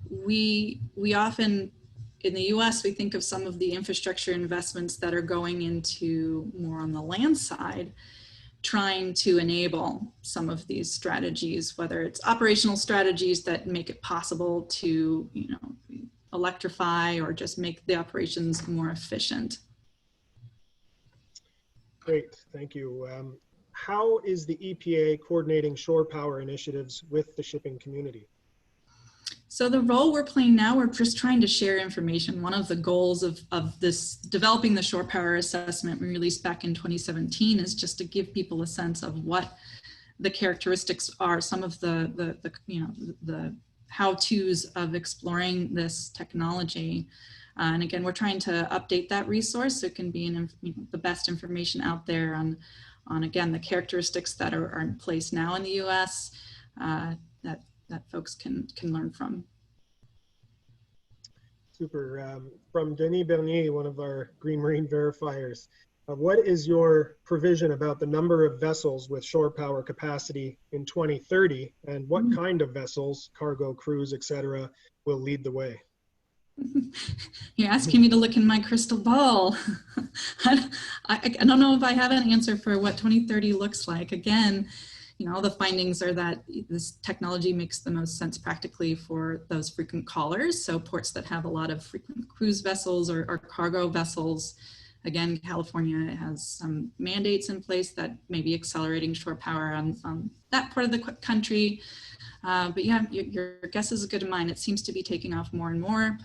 E: we often, in the US, we think of some of the infrastructure investments that are going into more on the land side, trying to enable some of these strategies, whether it's operational strategies that make it possible to, electrify or just make the operations more efficient.
A: Great, thank you. How is the EPA coordinating shore power initiatives with the shipping community?
E: So the role we're playing now, we're just trying to share information. One of the goals of this, developing the shore power assessment we released back in 2017, is just to give people a sense of what the characteristics are, some of the how-tos of exploring this technology. And again, we're trying to update that resource so it can be the best information out there on again, the characteristics that are in place now in the US that folks can learn from.
A: Super. From Denis Bernier, one of our Green Marine verifiers, what is your provision about the number of vessels with shore power capacity in 2030, and what kind of vessels, cargo, cruise, etc., will lead the way?
E: You're asking me to look in my crystal ball. I don't know if I have an answer for what 2030 looks like. Again, all the findings are that this technology makes the most sense practically for those frequent callers. So ports that have a lot of frequent cruise vessels or cargo vessels. Again, California has some mandates in place that may be accelerating shore power on that part of the country. But yeah, your guess is as good as mine. It seems to be taking off more and more.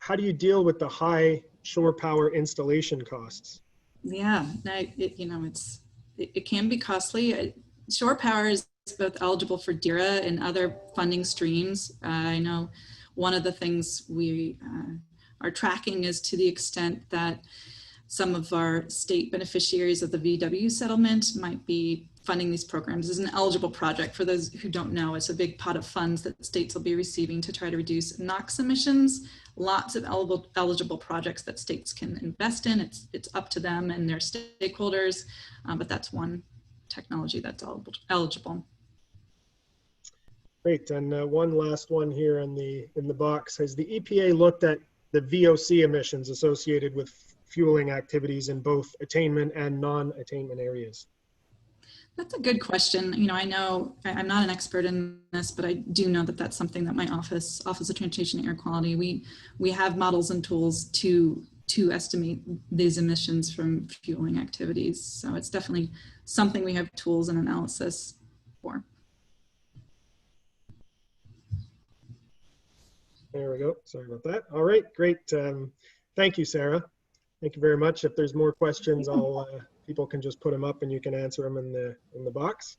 A: How do you deal with the high shore power installation costs?
E: Yeah, it can be costly. Shore power is both eligible for DERA and other funding streams. I know one of the things we are tracking is to the extent that some of our state beneficiaries of the VW settlement might be funding these programs. This is an eligible project. For those who don't know, it's a big pot of funds that states will be receiving to try to reduce NOx emissions. Lots of eligible projects that states can invest in. It's up to them and their stakeholders, but that's one technology that's eligible.
A: Great, and one last one here in the box. Has the EPA looked at the VOC emissions associated with fueling activities in both attainment and non-attainment areas?
E: That's a good question. I know I'm not an expert in this, but I do know that that's something that my Office of Transportation and Air Quality, we have models and tools to estimate these emissions from fueling activities. So it's definitely something we have tools and analysis for.
A: There we go. Sorry about that. All right, great. Thank you, Sarah. Thank you very much. If there's more questions, people can just put them up and you can answer them in the box.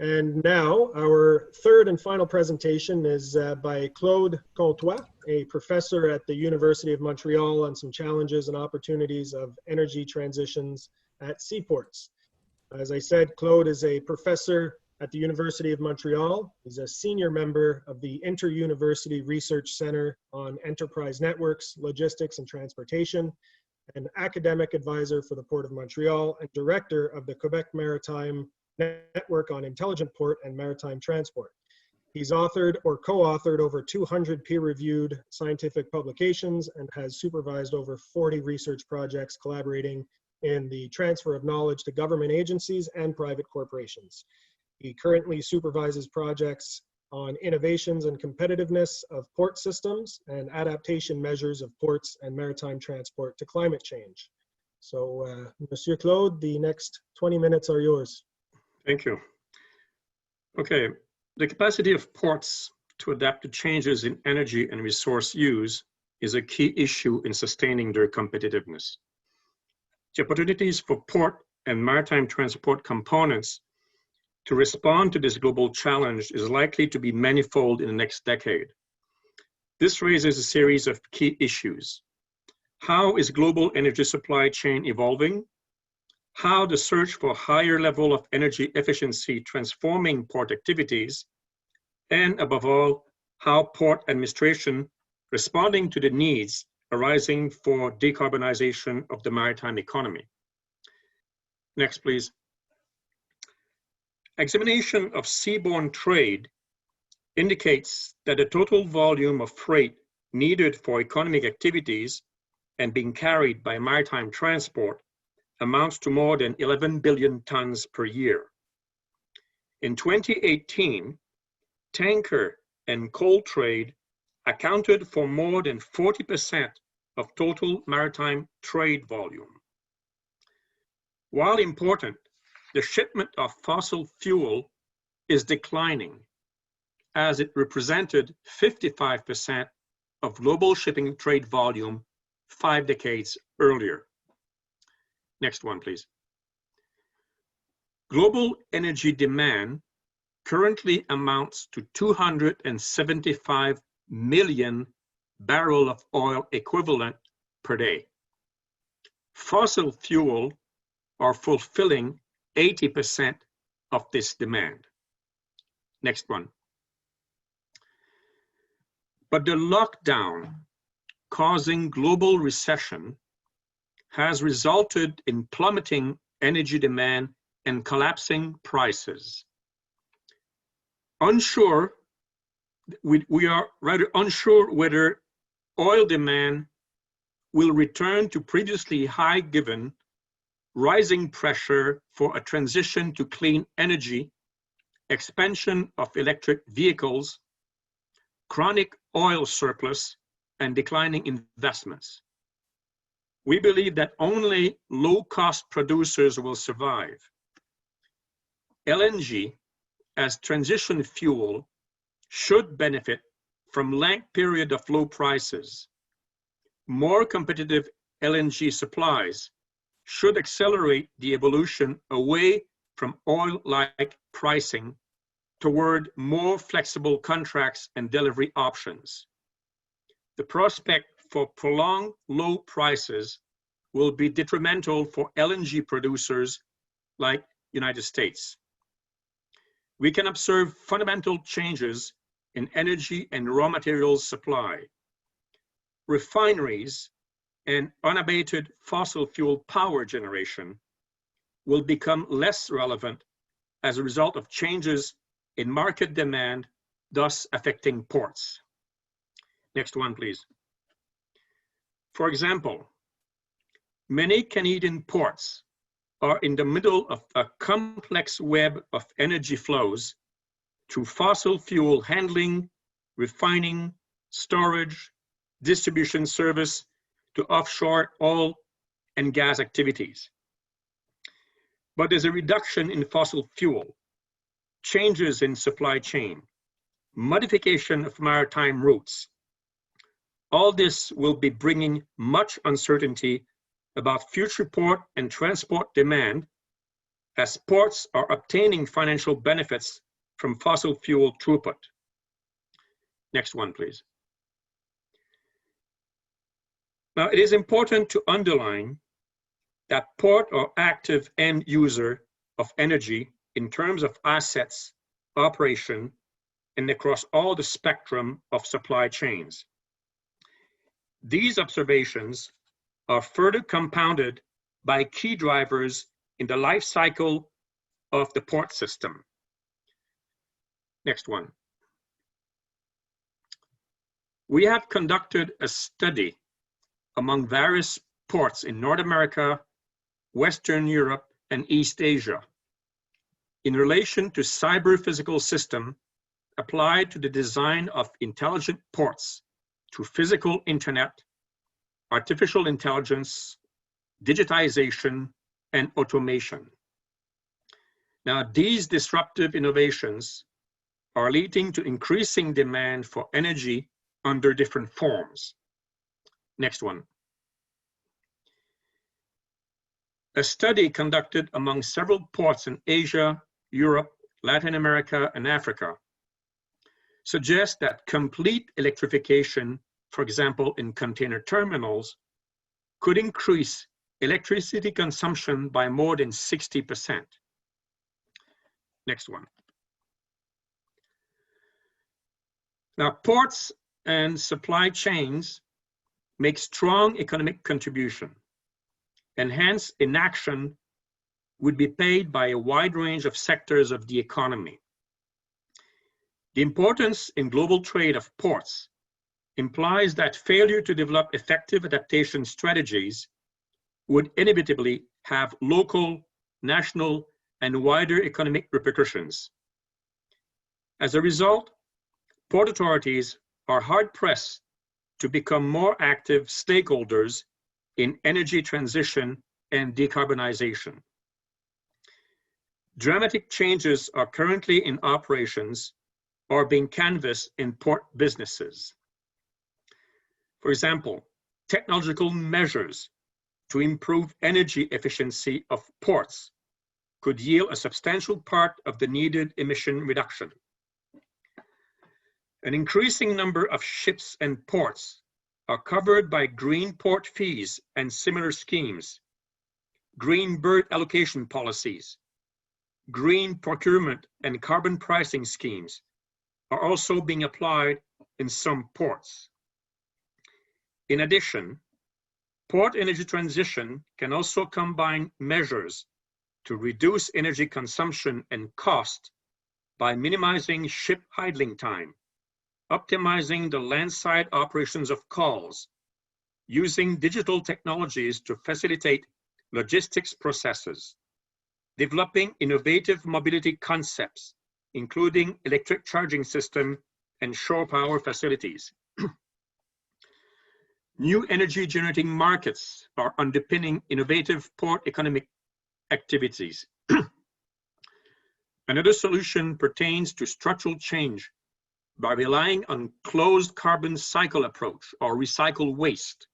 A: And now our third and final presentation is by Claude Comtois, a professor at the University of Montreal, on some challenges and opportunities of energy transitions at seaports. As I said, Claude is a professor at the University of Montreal. He's a senior member of the Inter-University Research Center on Enterprise Networks, Logistics and Transportation, an academic advisor for the Port of Montreal, and director of the Quebec Maritime Network on Intelligent Port and Maritime Transport. He's authored or co-authored over 200 peer-reviewed scientific publications and has supervised over 40 research projects collaborating in the transfer of knowledge to government agencies and private corporations. He currently supervises projects on innovations and competitiveness of port systems and adaptation measures of ports and maritime transport to climate change. So, Monsieur Claude, the next 20 minutes are yours.
F: Thank you. Okay, The capacity of ports to adapt to changes in energy and resource use is a key issue in sustaining their competitiveness. The opportunities for port and maritime transport components to respond to this global challenge is likely to be manifold in the next decade. This raises a series of key issues. How is global energy supply chain evolving? How the search for higher level of energy efficiency transforming port activities? And above all, how port administration responding to the needs arising for decarbonization of the maritime economy. Next, please. Examination of seaborne trade indicates that the total volume of freight needed for economic activities and being carried by maritime transport amounts to more than 11 billion tons per year. In 2018, tanker and coal trade accounted for more than 40% of total maritime trade volume. While important, the shipment of fossil fuel is declining, as it represented 55% of global shipping trade volume 5 decades earlier. Next one, please. Global energy demand currently amounts to 275 million barrels of oil equivalent per day. Fossil fuel are fulfilling 80% of this demand. Next one. But the lockdown causing global recession has resulted in plummeting energy demand and collapsing prices. We are rather unsure whether oil demand will return to previously high given rising pressure for a transition to clean energy, expansion of electric vehicles, chronic oil surplus, and declining investments. We believe that only low-cost producers will survive. LNG, as transition fuel, should benefit from length period of low prices. More competitive LNG supplies should accelerate the evolution away from oil-like pricing toward more flexible contracts and delivery options. The prospect for prolonged low prices will be detrimental for LNG producers like United States. We can observe fundamental changes in energy and raw materials supply. Refineries and unabated fossil fuel power generation will become less relevant as a result of changes in market demand, thus affecting ports. Next one, please. For example, many Canadian ports are in the middle of a complex web of energy flows through fossil fuel handling, refining, storage, distribution service to offshore oil and gas activities. But there's a reduction in fossil fuel, changes in supply chain, modification of maritime routes. All this will be bringing much uncertainty about future port and transport demand as ports are obtaining financial benefits from fossil fuel throughput. Next one, please. Now, it is important to underline that port are active end user of energy in terms of assets, operation, and across all the spectrum of supply chains. These observations are further compounded by key drivers in the life cycle of the port system. Next one. We have conducted a study among various ports in North America, Western Europe, and East Asia in relation to cyber-physical system applied to the design of intelligent ports through physical internet, artificial intelligence, digitization, and automation. Now, these disruptive innovations are leading to increasing demand for energy under different forms. Next one. A study conducted among several ports in Asia, Europe, Latin America, and Africa suggests that complete electrification, for example, in container terminals, could increase electricity consumption by more than 60%. Next one. Now, ports and supply chains make strong economic contribution, and hence inaction would be paid by a wide range of sectors of the economy. The importance in global trade of ports implies that failure to develop effective adaptation strategies would inevitably have local, national, and wider economic repercussions. As a result, port authorities are hard-pressed to become more active stakeholders in energy transition and decarbonization. Dramatic changes are currently in operations or being canvassed in port businesses. For example, technological measures to improve energy efficiency of ports could yield a substantial part of the needed emission reduction. An increasing number of ships and ports are covered by green port fees and similar schemes, green berth allocation policies, green procurement and carbon pricing schemes are also being applied in some ports. In addition, port energy transition can also combine measures to reduce energy consumption and cost by minimizing ship idling time, optimizing the landside operations of calls, using digital technologies to facilitate logistics processes, developing innovative mobility concepts, including electric charging system and shore power facilities. New energy generating markets are underpinning innovative port economic activities. Another solution pertains to structural change by relying on closed carbon cycle approach or recycle waste.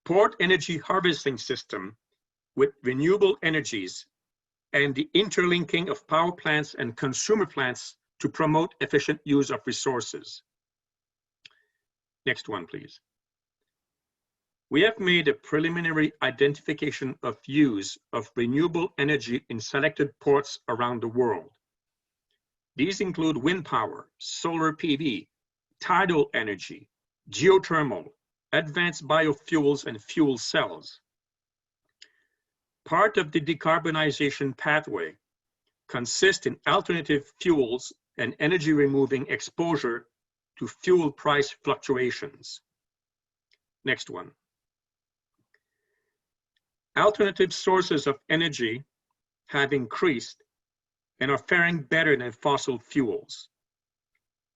F: Port energy harvesting system with renewable energies and the interlinking of power plants and consumer plants to promote efficient use of resources. Next one, please. We have made a preliminary identification of use of renewable energy in selected ports around the world. These include wind power, solar PV, tidal energy, geothermal, advanced biofuels, and fuel cells. Part of the decarbonization pathway consists in alternative fuels and energy removing exposure to fuel price fluctuations. Next one. Alternative sources of energy have increased and are faring better than fossil fuels.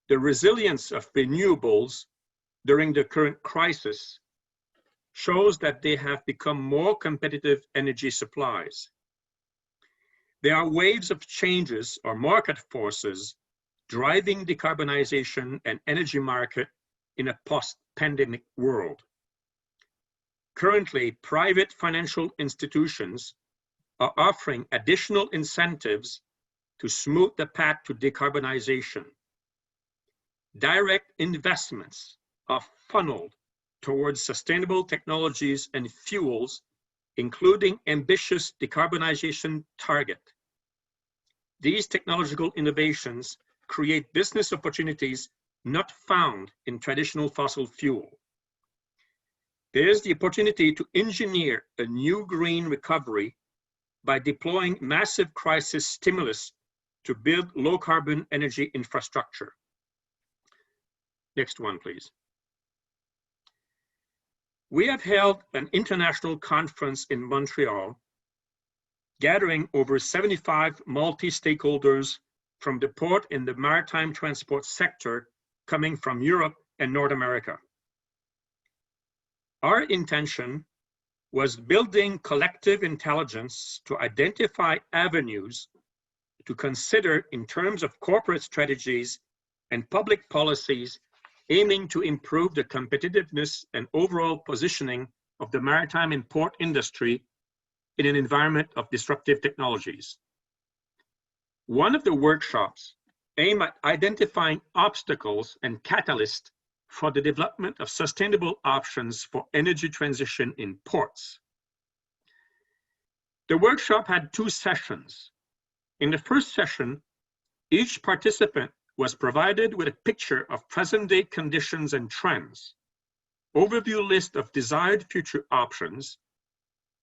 F: The resilience of renewables during the current crisis shows that they have become more competitive energy supplies. There are waves of changes or market forces driving decarbonization and energy market in a post-pandemic world. Currently, private financial institutions are offering additional incentives to smooth the path to decarbonization. Direct investments are funneled towards sustainable technologies and fuels, including ambitious decarbonization target. These technological innovations create business opportunities not found in traditional fossil fuel. There is the opportunity to engineer a new green recovery by deploying massive crisis stimulus to build low carbon energy infrastructure. Next one, please. We have held an international conference in Montreal, gathering over 75 multi-stakeholders from the port and the maritime transport sector coming from Europe and North America. Our intention was building collective intelligence to identify avenues to consider in terms of corporate strategies and public policies aiming to improve the competitiveness and overall positioning of the maritime and port industry in an environment of disruptive technologies. One of the workshops aimed at identifying obstacles and catalysts for the development of sustainable options for energy transition in ports. The workshop had 2 sessions. In the first session, each participant was provided with a picture of present-day conditions and trends, overview list of desired future options,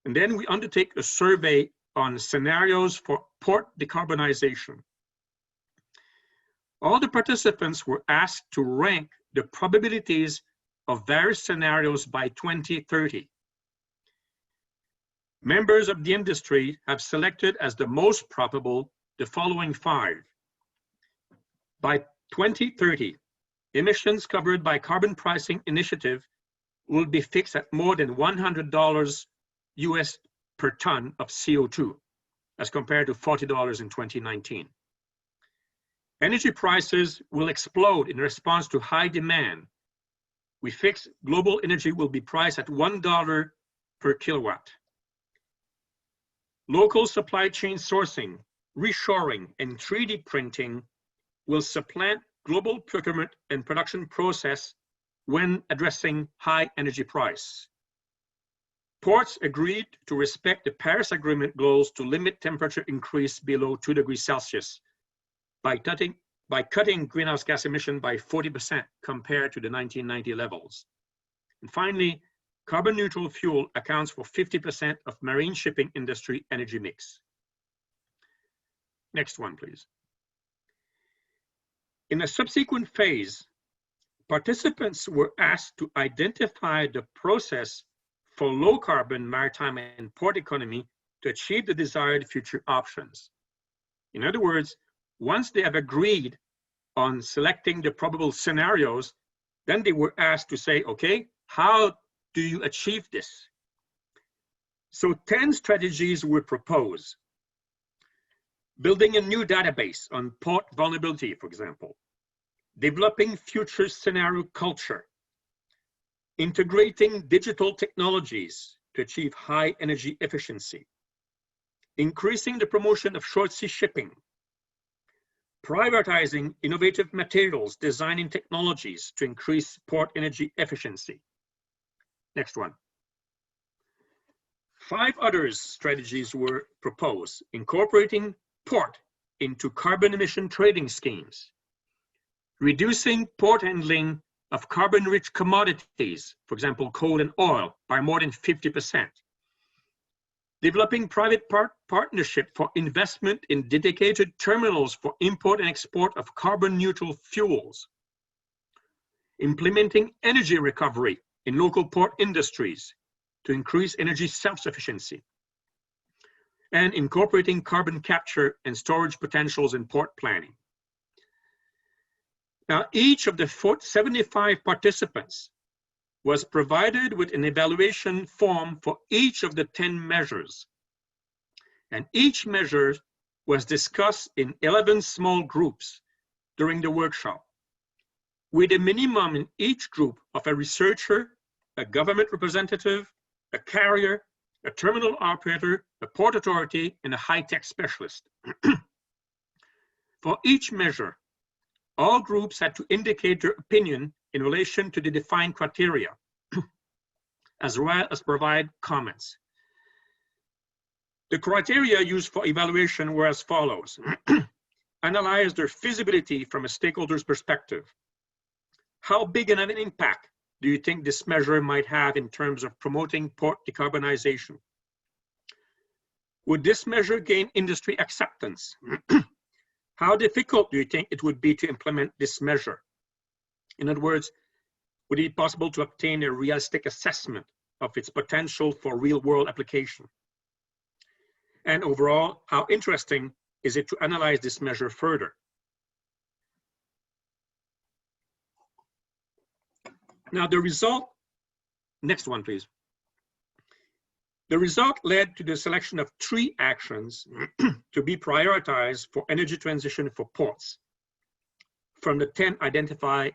F: and then we undertake a survey on scenarios for port decarbonization. All the participants were asked to rank the probabilities of various scenarios by 2030. Members of the industry have selected as the most probable the following 5. By 2030, emissions covered by carbon pricing initiative will be fixed at more than $100 US per ton of CO2, as compared to $40 in 2019. Energy prices will explode in response to high demand. We fix global energy will be priced at $1 per kilowatt. Local supply chain sourcing, reshoring, and 3D printing will supplant global procurement and production process when addressing high energy price. Ports agreed to respect the Paris Agreement goals to limit temperature increase below 2 degrees Celsius by cutting greenhouse gas emission by 40% compared to the 1990 levels. And finally, carbon neutral fuel accounts for 50% of marine shipping industry energy mix. Next one, please. In a subsequent phase, participants were asked to identify the process for low carbon maritime and port economy to achieve the desired future options. In other words, once they have agreed on selecting the probable scenarios, then they were asked to say, okay, how do you achieve this? So 10 strategies were proposed. Building a new database on port vulnerability, for example. Developing future scenario culture. Integrating digital technologies to achieve high energy efficiency. Increasing the promotion of short sea shipping. Prioritizing innovative materials, designing technologies to increase port energy efficiency. Next one. 5 other strategies were proposed, incorporating port into carbon emission trading schemes, reducing port handling of carbon-rich commodities, for example, coal and oil, by more than 50%, developing private partnership for investment in dedicated terminals for import and export of carbon-neutral fuels, implementing energy recovery in local port industries to increase energy self-sufficiency, and incorporating carbon capture and storage potentials in port planning. Now, each of the 75 participants was provided with an evaluation form for each of the 10 measures. And each measure was discussed in 11 small groups during the workshop, with a minimum in each group of a researcher, a government representative, a carrier, a terminal operator, a port authority, and a high-tech specialist. For each measure, all groups had to indicate their opinion in relation to the defined criteria, as well as provide comments. The criteria used for evaluation were as follows. Analyze their feasibility from a stakeholder's perspective. How big of an impact do you think this measure might have in terms of promoting port decarbonization? Would this measure gain industry acceptance? How difficult do you think it would be to implement this measure? In other words, would it be possible to obtain a realistic assessment of its potential for real-world application? And overall, how interesting is it to analyze this measure further? Now the result, next one please. The result led to the selection of 3 actions to be prioritized for energy transition for ports from the 10 identified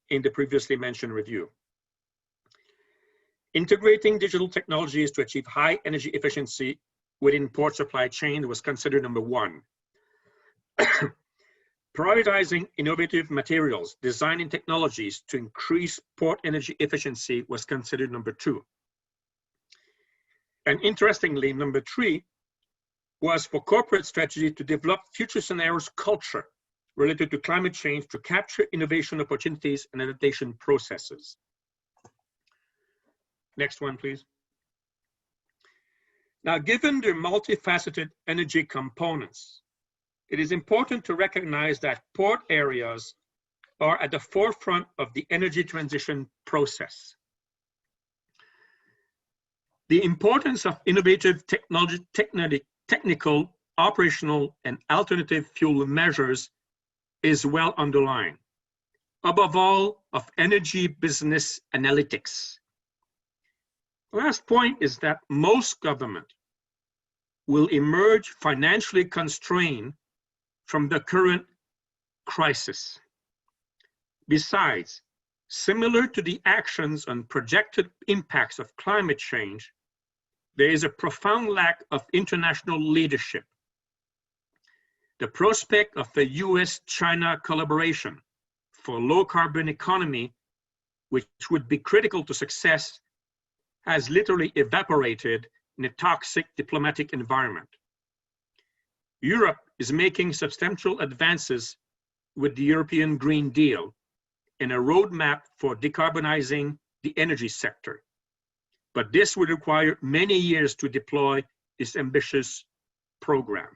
F: in the previously mentioned review. Integrating digital technologies to achieve high energy efficiency within port supply chain was considered number 1. Prioritizing innovative materials, design and technologies to increase port energy efficiency was considered number 2. And interestingly, number 3 was for corporate strategy to develop future scenarios culture related to climate change to capture innovation opportunities and adaptation processes. Next one, please. Now, given the multifaceted energy components, it is important to recognize that port areas are at the forefront of the energy transition process. The importance of innovative technical, operational, and alternative fuel measures is well underlined. Above all, of energy business analytics. Last point is that most government will emerge financially constrained from the current crisis. Besides, similar to the actions on projected impacts of climate change, there is a profound lack of international leadership. The prospect of a US-China collaboration for low carbon economy, which would be critical to success, has literally evaporated in a toxic diplomatic environment. Europe is making substantial advances with the European Green Deal and a roadmap for decarbonizing the energy sector. But this would require many years to deploy this ambitious program.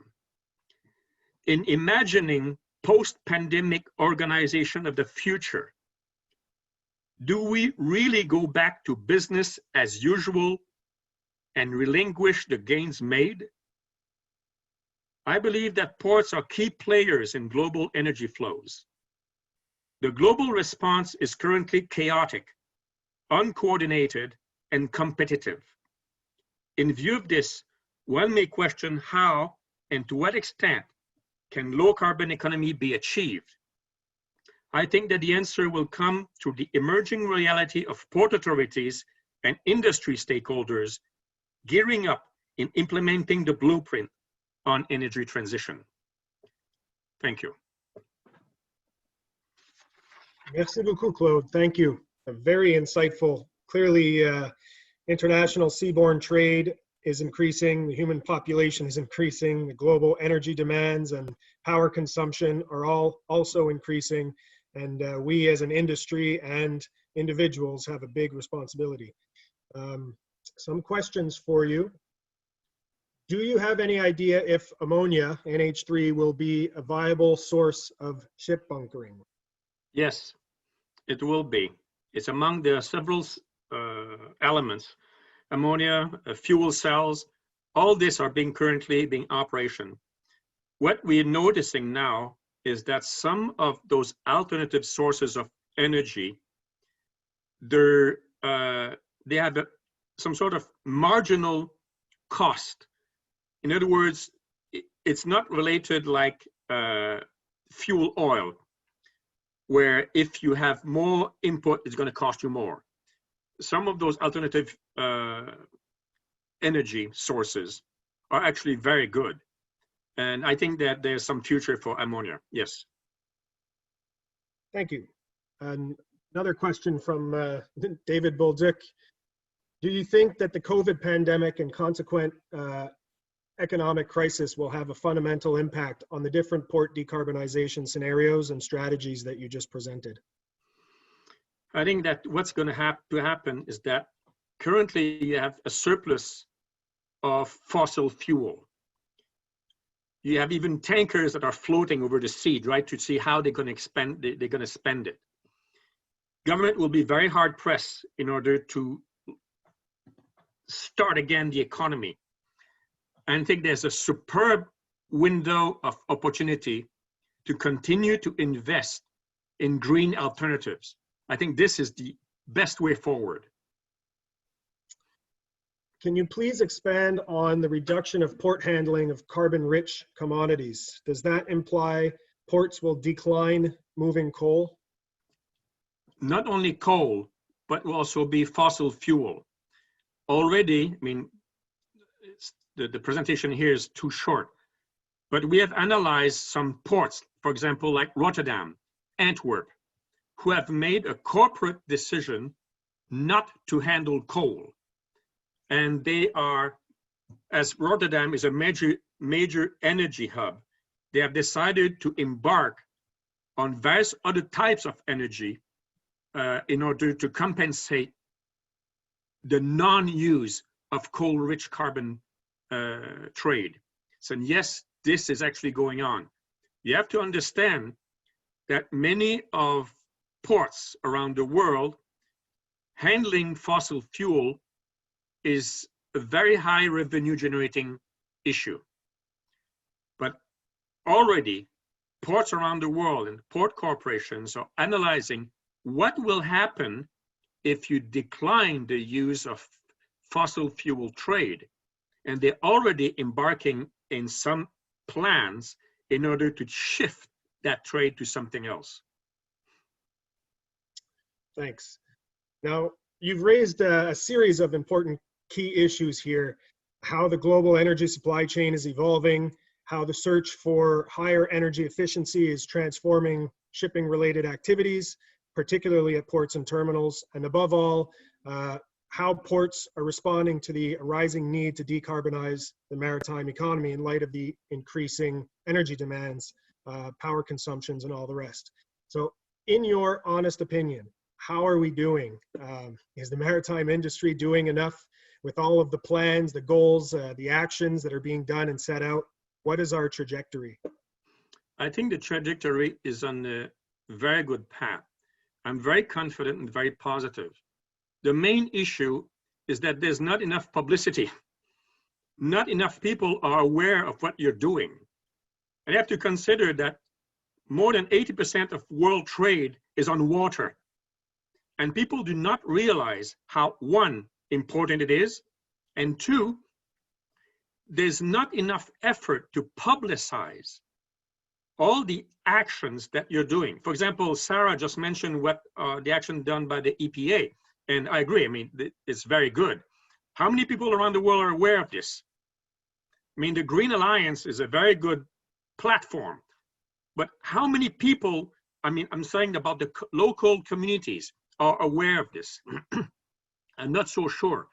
F: In imagining post-pandemic organization of the future, do we really go back to business as usual and relinquish the gains made? I believe that ports are key players in global energy flows. The global response is currently chaotic, uncoordinated, and competitive. In view of this, one may question how and to what extent can low carbon economy be achieved. I think that the answer will come through the emerging reality of port authorities and industry stakeholders gearing up in implementing the blueprint on energy transition. Thank you.
A: Merci beaucoup, Claude. Thank you. Very insightful. Clearly, international seaborne trade is increasing, the human population is increasing, the global energy demands and power consumption are all also increasing, and we as an industry and individuals have a big responsibility. Some questions for you. Do you have any idea if ammonia, NH3, will be a viable source of ship bunkering?
F: Yes, it will be. It's among the several elements. Ammonia, fuel cells, all this are currently being operation. What we're noticing now is that some of those alternative sources of energy, they have some sort of marginal cost. In other words, it's not related like fuel oil, where if you have more input, it's going to cost you more. Some of those alternative energy sources are actually very good. And I think that there's some future for ammonia, yes.
A: Thank you. Another question from David Bolduc. Do you think that the COVID pandemic and consequent economic crisis will have a fundamental impact on the different port decarbonization scenarios and strategies that you just presented?
F: I think that what's going to happen is that currently you have a surplus of fossil fuel. You have even tankers that are floating over the sea, right, to see how they're going to spend it. Government will be very hard pressed in order to start again the economy. And I think there's a superb window of opportunity to continue to invest in green alternatives. I think this is the best way forward.
A: can you please expand on the reduction of port handling of carbon-rich commodities? Does that imply ports will decline moving coal?
F: Not only coal, but will also be fossil fuel. Already, I mean, the presentation here is too short, but we have analyzed some ports, for example, like Rotterdam, Antwerp, who have made a corporate decision not to handle coal. And they are, as Rotterdam is a major energy hub, they have decided to embark on various other types of energy in order to compensate the non-use of coal-rich carbon trade. So yes, this is actually going on. You have to understand that many of ports around the world handling fossil fuel is a very high revenue generating issue. But already ports around the world and port corporations are analyzing what will happen if you decline the use of fossil fuel trade. And they're already embarking in some plans in order to shift that trade to something else.
A: Thanks. Now, you've raised a series of important key issues here: how the global energy supply chain is evolving, how the search for higher energy efficiency is transforming shipping-related activities, particularly at ports and terminals, and above all, how ports are responding to the rising need to decarbonize the maritime economy in light of the increasing energy demands, power consumptions, and all the rest. So in your honest opinion, how are we doing? Is the maritime industry doing enough with all of the plans, the goals, the actions that are being done and set out? What is our trajectory?
F: I think the trajectory is on a very good path. I'm very confident and very positive. The main issue is that there's not enough publicity. Not enough people are aware of what you're doing. And you have to consider that more than 80% of world trade is on water. And people do not realize how, one, important it is, and two, there's not enough effort to publicize all the actions that you're doing. For example, Sarah just mentioned what the action done by the EPA. And I agree, I mean, it's very good. How many people around the world are aware of this? I mean, the Green Alliance is a very good platform, but how many people, I mean, I'm saying about the local communities are aware of this? I'm not so sure.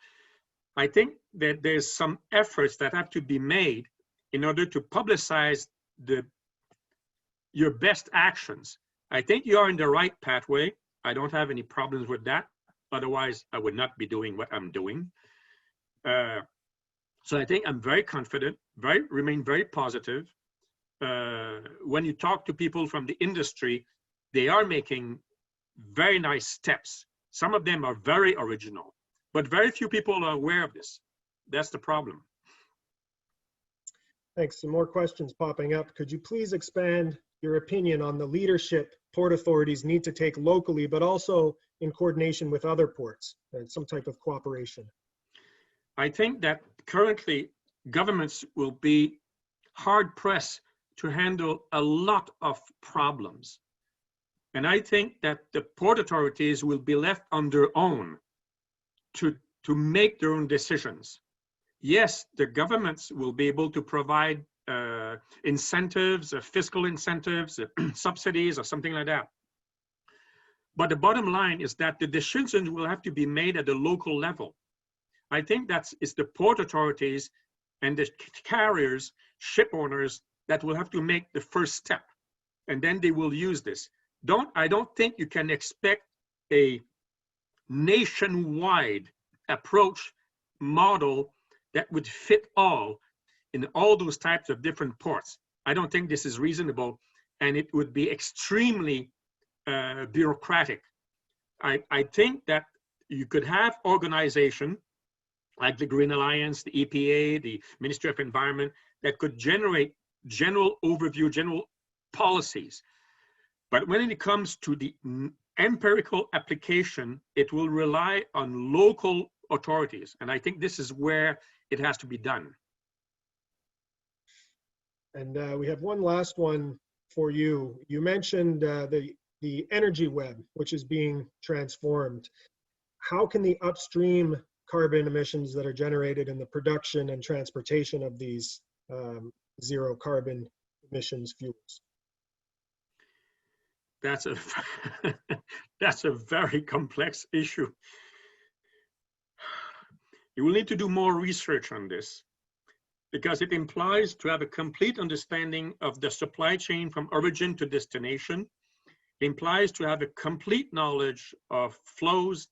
F: I think that there's some efforts that have to be made in order to publicize your best actions. I think you are in the right pathway. I don't have any problems with that. Otherwise, I would not be doing what I'm doing. So I think I'm very confident, remain very positive. When you talk to people from the industry, they are making very nice steps. Some of them are very original, but very few people are aware of this. That's the problem.
A: Thanks. Some more questions popping up. Could you please expand your opinion on the leadership port authorities need to take locally, but also in coordination with other ports, some type of cooperation?
F: I think that currently governments will be hard pressed to handle a lot of problems. And I think that the port authorities will be left on their own to make their own decisions. Yes, the governments will be able to provide incentives, fiscal incentives, subsidies, or something like that. But the bottom line is that the decisions will have to be made at the local level. I think it's the port authorities and the carriers, ship owners, that will have to make the first step, and then they will use this. I don't think you can expect a nationwide approach model that would fit all in all those types of different ports. I don't think this is reasonable, and it would be extremely bureaucratic. I think that you could have organization like the Green Alliance, the EPA, the Ministry of Environment, that could generate general overview, general policies. But when it comes to the empirical application, it will rely on local authorities. And I think this is where it has to be done.
A: And we have one last one for you. You mentioned the energy web, which is being transformed. How can the upstream carbon emissions that are generated in the production and transportation of these zero carbon emissions fuels?
F: That's a that's a very complex issue. You will need to do more research on this, because it implies to have a complete understanding of the supply chain from origin to destination. It implies to have a complete knowledge of flows,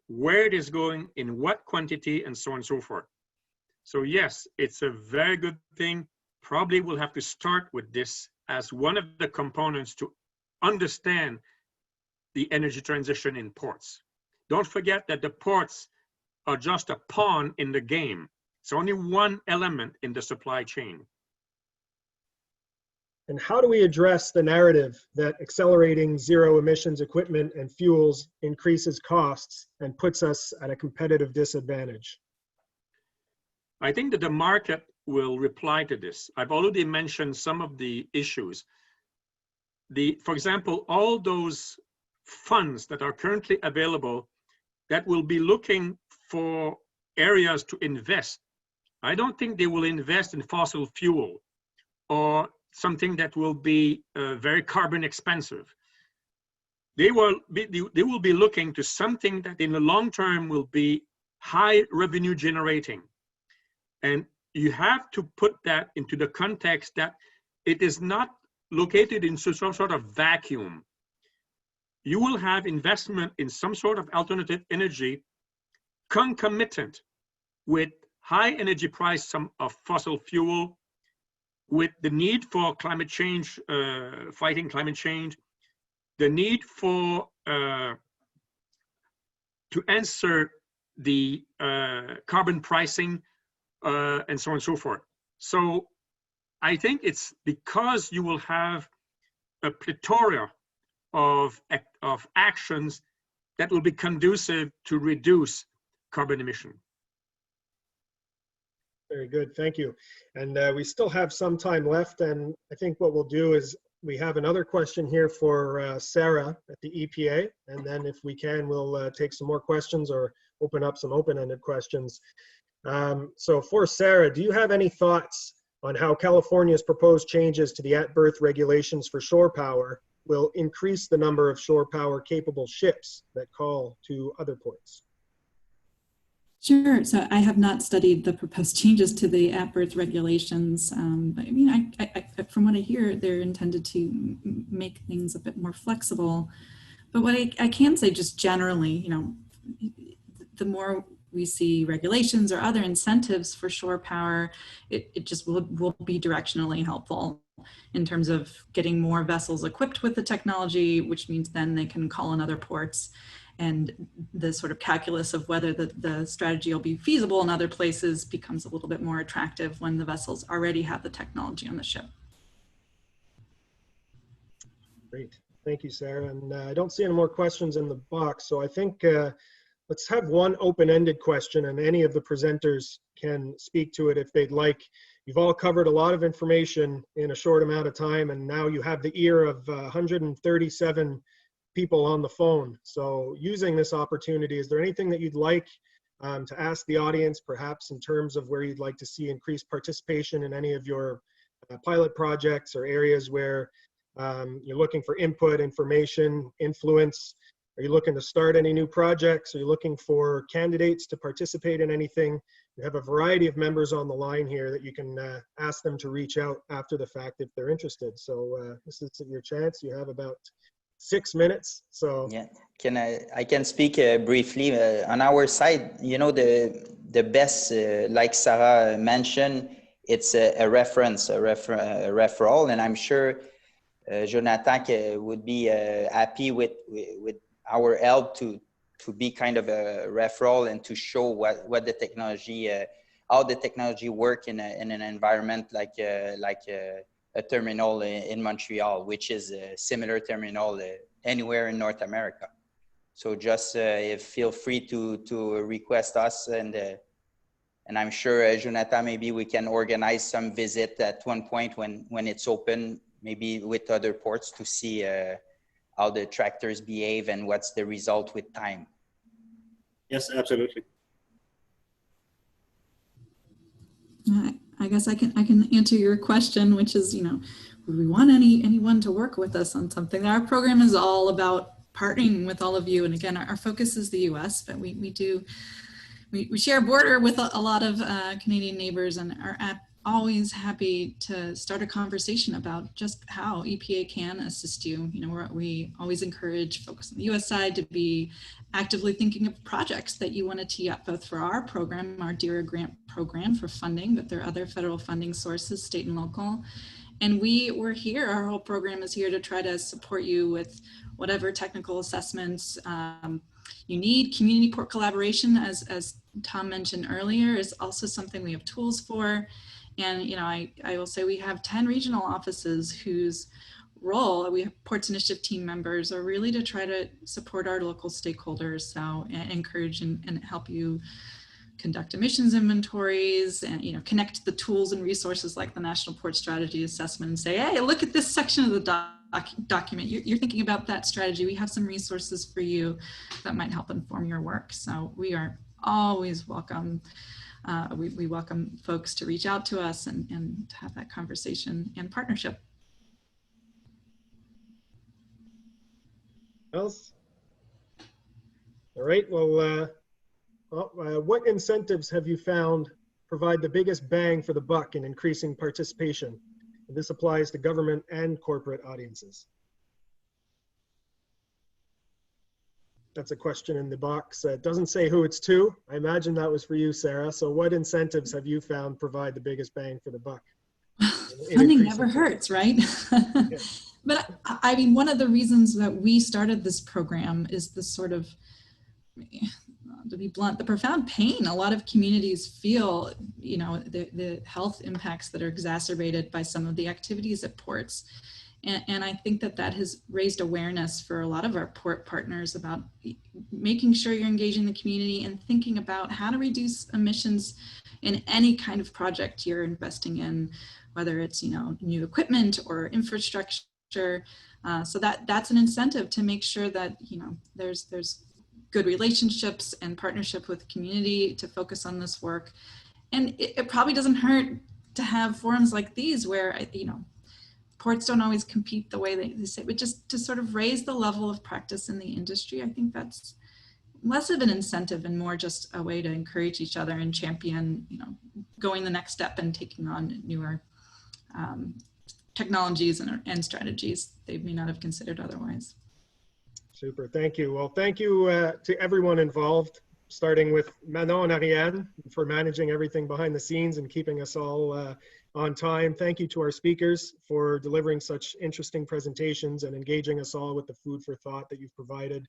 F: where it is going, in what quantity, and so on and so forth. So yes, it's a very good thing. Probably we'll have to start with this as one of the components to understand the energy transition in ports. Don't forget that the ports are just a pawn in the game. It's only one element in the supply chain.
A: And how do we address the narrative that accelerating zero emissions equipment and fuels increases costs and puts us at a competitive disadvantage?
F: I think that the market will reply to this. I've already mentioned some of the issues. For example, all those funds that are currently available that will be looking for areas to invest, I don't think they will invest in fossil fuel or something that will be very carbon expensive. They will be looking to something that in the long term will be high revenue generating. And you have to put that into the context that it is not located in some sort of vacuum. You will have investment in some sort of alternative energy concomitant with high energy price of fossil fuel, with the need for climate change, fighting climate change, the need for to answer the carbon pricing, and so on and so forth. So I think it's because you will have a plethora of actions that will be conducive to reduce carbon emission.
A: Very good, thank you. And we still have some time left, and I think what we'll do is we have another question here for Sarah at the EPA, and then if we can, we'll take some more questions or open up some open-ended questions. So for Sarah, do you have any thoughts on how California's proposed changes to the at-berth regulations for shore power will increase the number of shore power capable ships that call to other ports?
E: Sure. So I have not studied the proposed changes to the at-berth regulations, but I mean, from what I hear, they're intended to make things a bit more flexible. But what I can say just generally, you know, the more we see regulations or other incentives for shore power, it just will be directionally helpful in terms of getting more vessels equipped with the technology, which means then they can call on other ports. And the sort of calculus of whether the strategy will be feasible in other places becomes a little bit more attractive when the vessels already have the technology on the ship.
A: Great, thank you, Sarah. And I don't see any more questions in the box, so I think let's have one open-ended question, and any of the presenters can speak to it if they'd like. You've all covered a lot of information in a short amount of time, and now you have the ear of 137 people on the phone. So using this opportunity, is there anything that you'd like to ask the audience, perhaps in terms of where you'd like to see increased participation in any of your pilot projects or areas where you're looking for input, information, influence? Are you looking to start any new projects? Are you looking for candidates to participate in anything? We have a variety of members on the line here that you can ask them to reach out after the fact if they're interested. So this is your chance. You have about 6 minutes. So
C: yeah, I can speak briefly on our side. You know, the best, like Sarah mentioned, it's a reference, a referral, and I'm sure Jonathan would be happy with our help to be kind of a referral and to show what the technology, how the technology work in an environment like a terminal in Montreal, which is a similar terminal anywhere in North America. So just feel free to request us, and I'm sure Jonathan, maybe we can organize some visit at one point when it's open, maybe with other ports, to see how the tractors behave and what's the result with time.
B: Yes, absolutely.
E: I guess I can answer your question, which is, you know, would we want anyone to work with us on something? Our program is all about partnering with all of you. And again, our focus is the US, but we share a border with a lot of Canadian neighbors, and are always happy to start a conversation about just how EPA can assist you. You know, we always encourage folks on the US side to be actively thinking of projects that you want to tee up, both for our program, our DERA grant program for funding, but there are other federal funding sources, state and local. And we're here, our whole program is here to try to support you with whatever technical assessments you need. Community port collaboration, as Tom mentioned earlier, is also something we have tools for. And, you know, I will say we have 10 regional offices whose role, we have Ports Initiative team members, are really to try to support our local stakeholders. So encourage and help you conduct emissions inventories, and, you know, connect the tools and resources like the National Port Strategy Assessment and say, hey, look at this section of the document. You're thinking about that strategy. We have some resources for you that might help inform your work. So we are always welcome. We welcome folks to reach out to us and to have that conversation and partnership.
A: Else? All right, well, what incentives have you found provide the biggest bang for the buck in increasing participation? And this applies to government and corporate audiences. That's a question in the box. It doesn't say who it's to. I imagine that was for you, Sarah. So what incentives have you found provide the biggest bang for the buck?
E: Funding never hurts, right? Yeah. But I mean, one of the reasons that we started this program is the sort of, to be blunt, the profound pain a lot of communities feel, you know, the health impacts that are exacerbated by some of the activities at ports. And I think that has raised awareness for a lot of our port partners about making sure you're engaging the community and thinking about how to reduce emissions in any kind of project you're investing in, whether it's, you know, new equipment or infrastructure. So that's an incentive to make sure that, you know, there's good relationships and partnership with the community to focus on this work. And it probably doesn't hurt to have forums like these where, you know, ports don't always compete the way they say, but just to sort of raise the level of practice in the industry. I think that's less of an incentive and more just a way to encourage each other and champion, you know, going the next step and taking on newer technologies and strategies they may not have considered otherwise.
A: Super, thank you. Well, thank you to everyone involved, starting with Manon and Ariane for managing everything behind the scenes and keeping us all on time. Thank you to our speakers for delivering such interesting presentations and engaging us all with the food for thought that you've provided.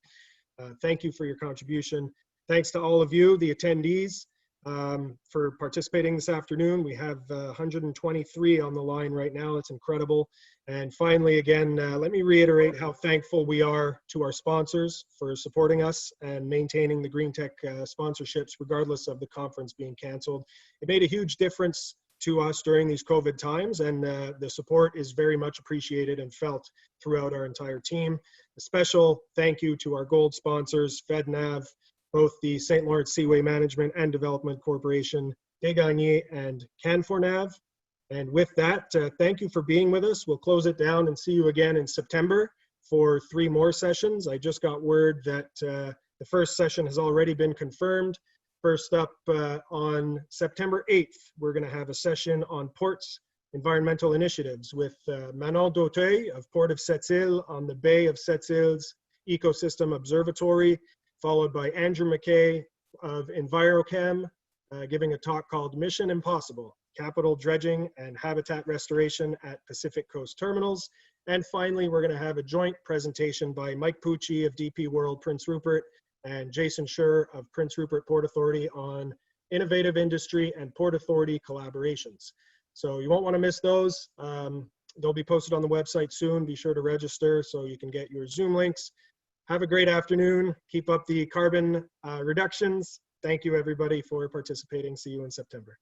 A: Thank you for your contribution. Thanks to all of you, the attendees, for participating this afternoon. We have 123 on the line right now. It's incredible. And finally, again, let me reiterate how thankful we are to our sponsors for supporting us and maintaining the GreenTech sponsorships, regardless of the conference being canceled. It made a huge difference to us during these COVID times, and the support is very much appreciated and felt throughout our entire team. A special thank you to our gold sponsors, FedNav, both the St. Lawrence Seaway Management and Development Corporation, Desgagnés, and Can4Nav. And with that, thank you for being with us. We'll close it down and see you again in September for 3 more sessions. I just got word that the first session has already been confirmed. First up, on September 8th, we're going to have a session on ports environmental initiatives with Manon Dauteuil of Port of Sept-Îles on the Bay of Sept-Îles Ecosystem Observatory, followed by Andrew McKay of EnviroChem, giving a talk called Mission Impossible, Capital Dredging and Habitat Restoration at Pacific Coast Terminals. And finally, we're going to have a joint presentation by Mike Pucci of DP World Prince Rupert and Jason Schur of Prince Rupert Port Authority on innovative industry and Port Authority collaborations. So you won't want to miss those. They'll be posted on the website soon. Be sure to register so you can get your Zoom links. Have a great afternoon. Keep up the carbon reductions. Thank you, everybody, for participating. See you in September.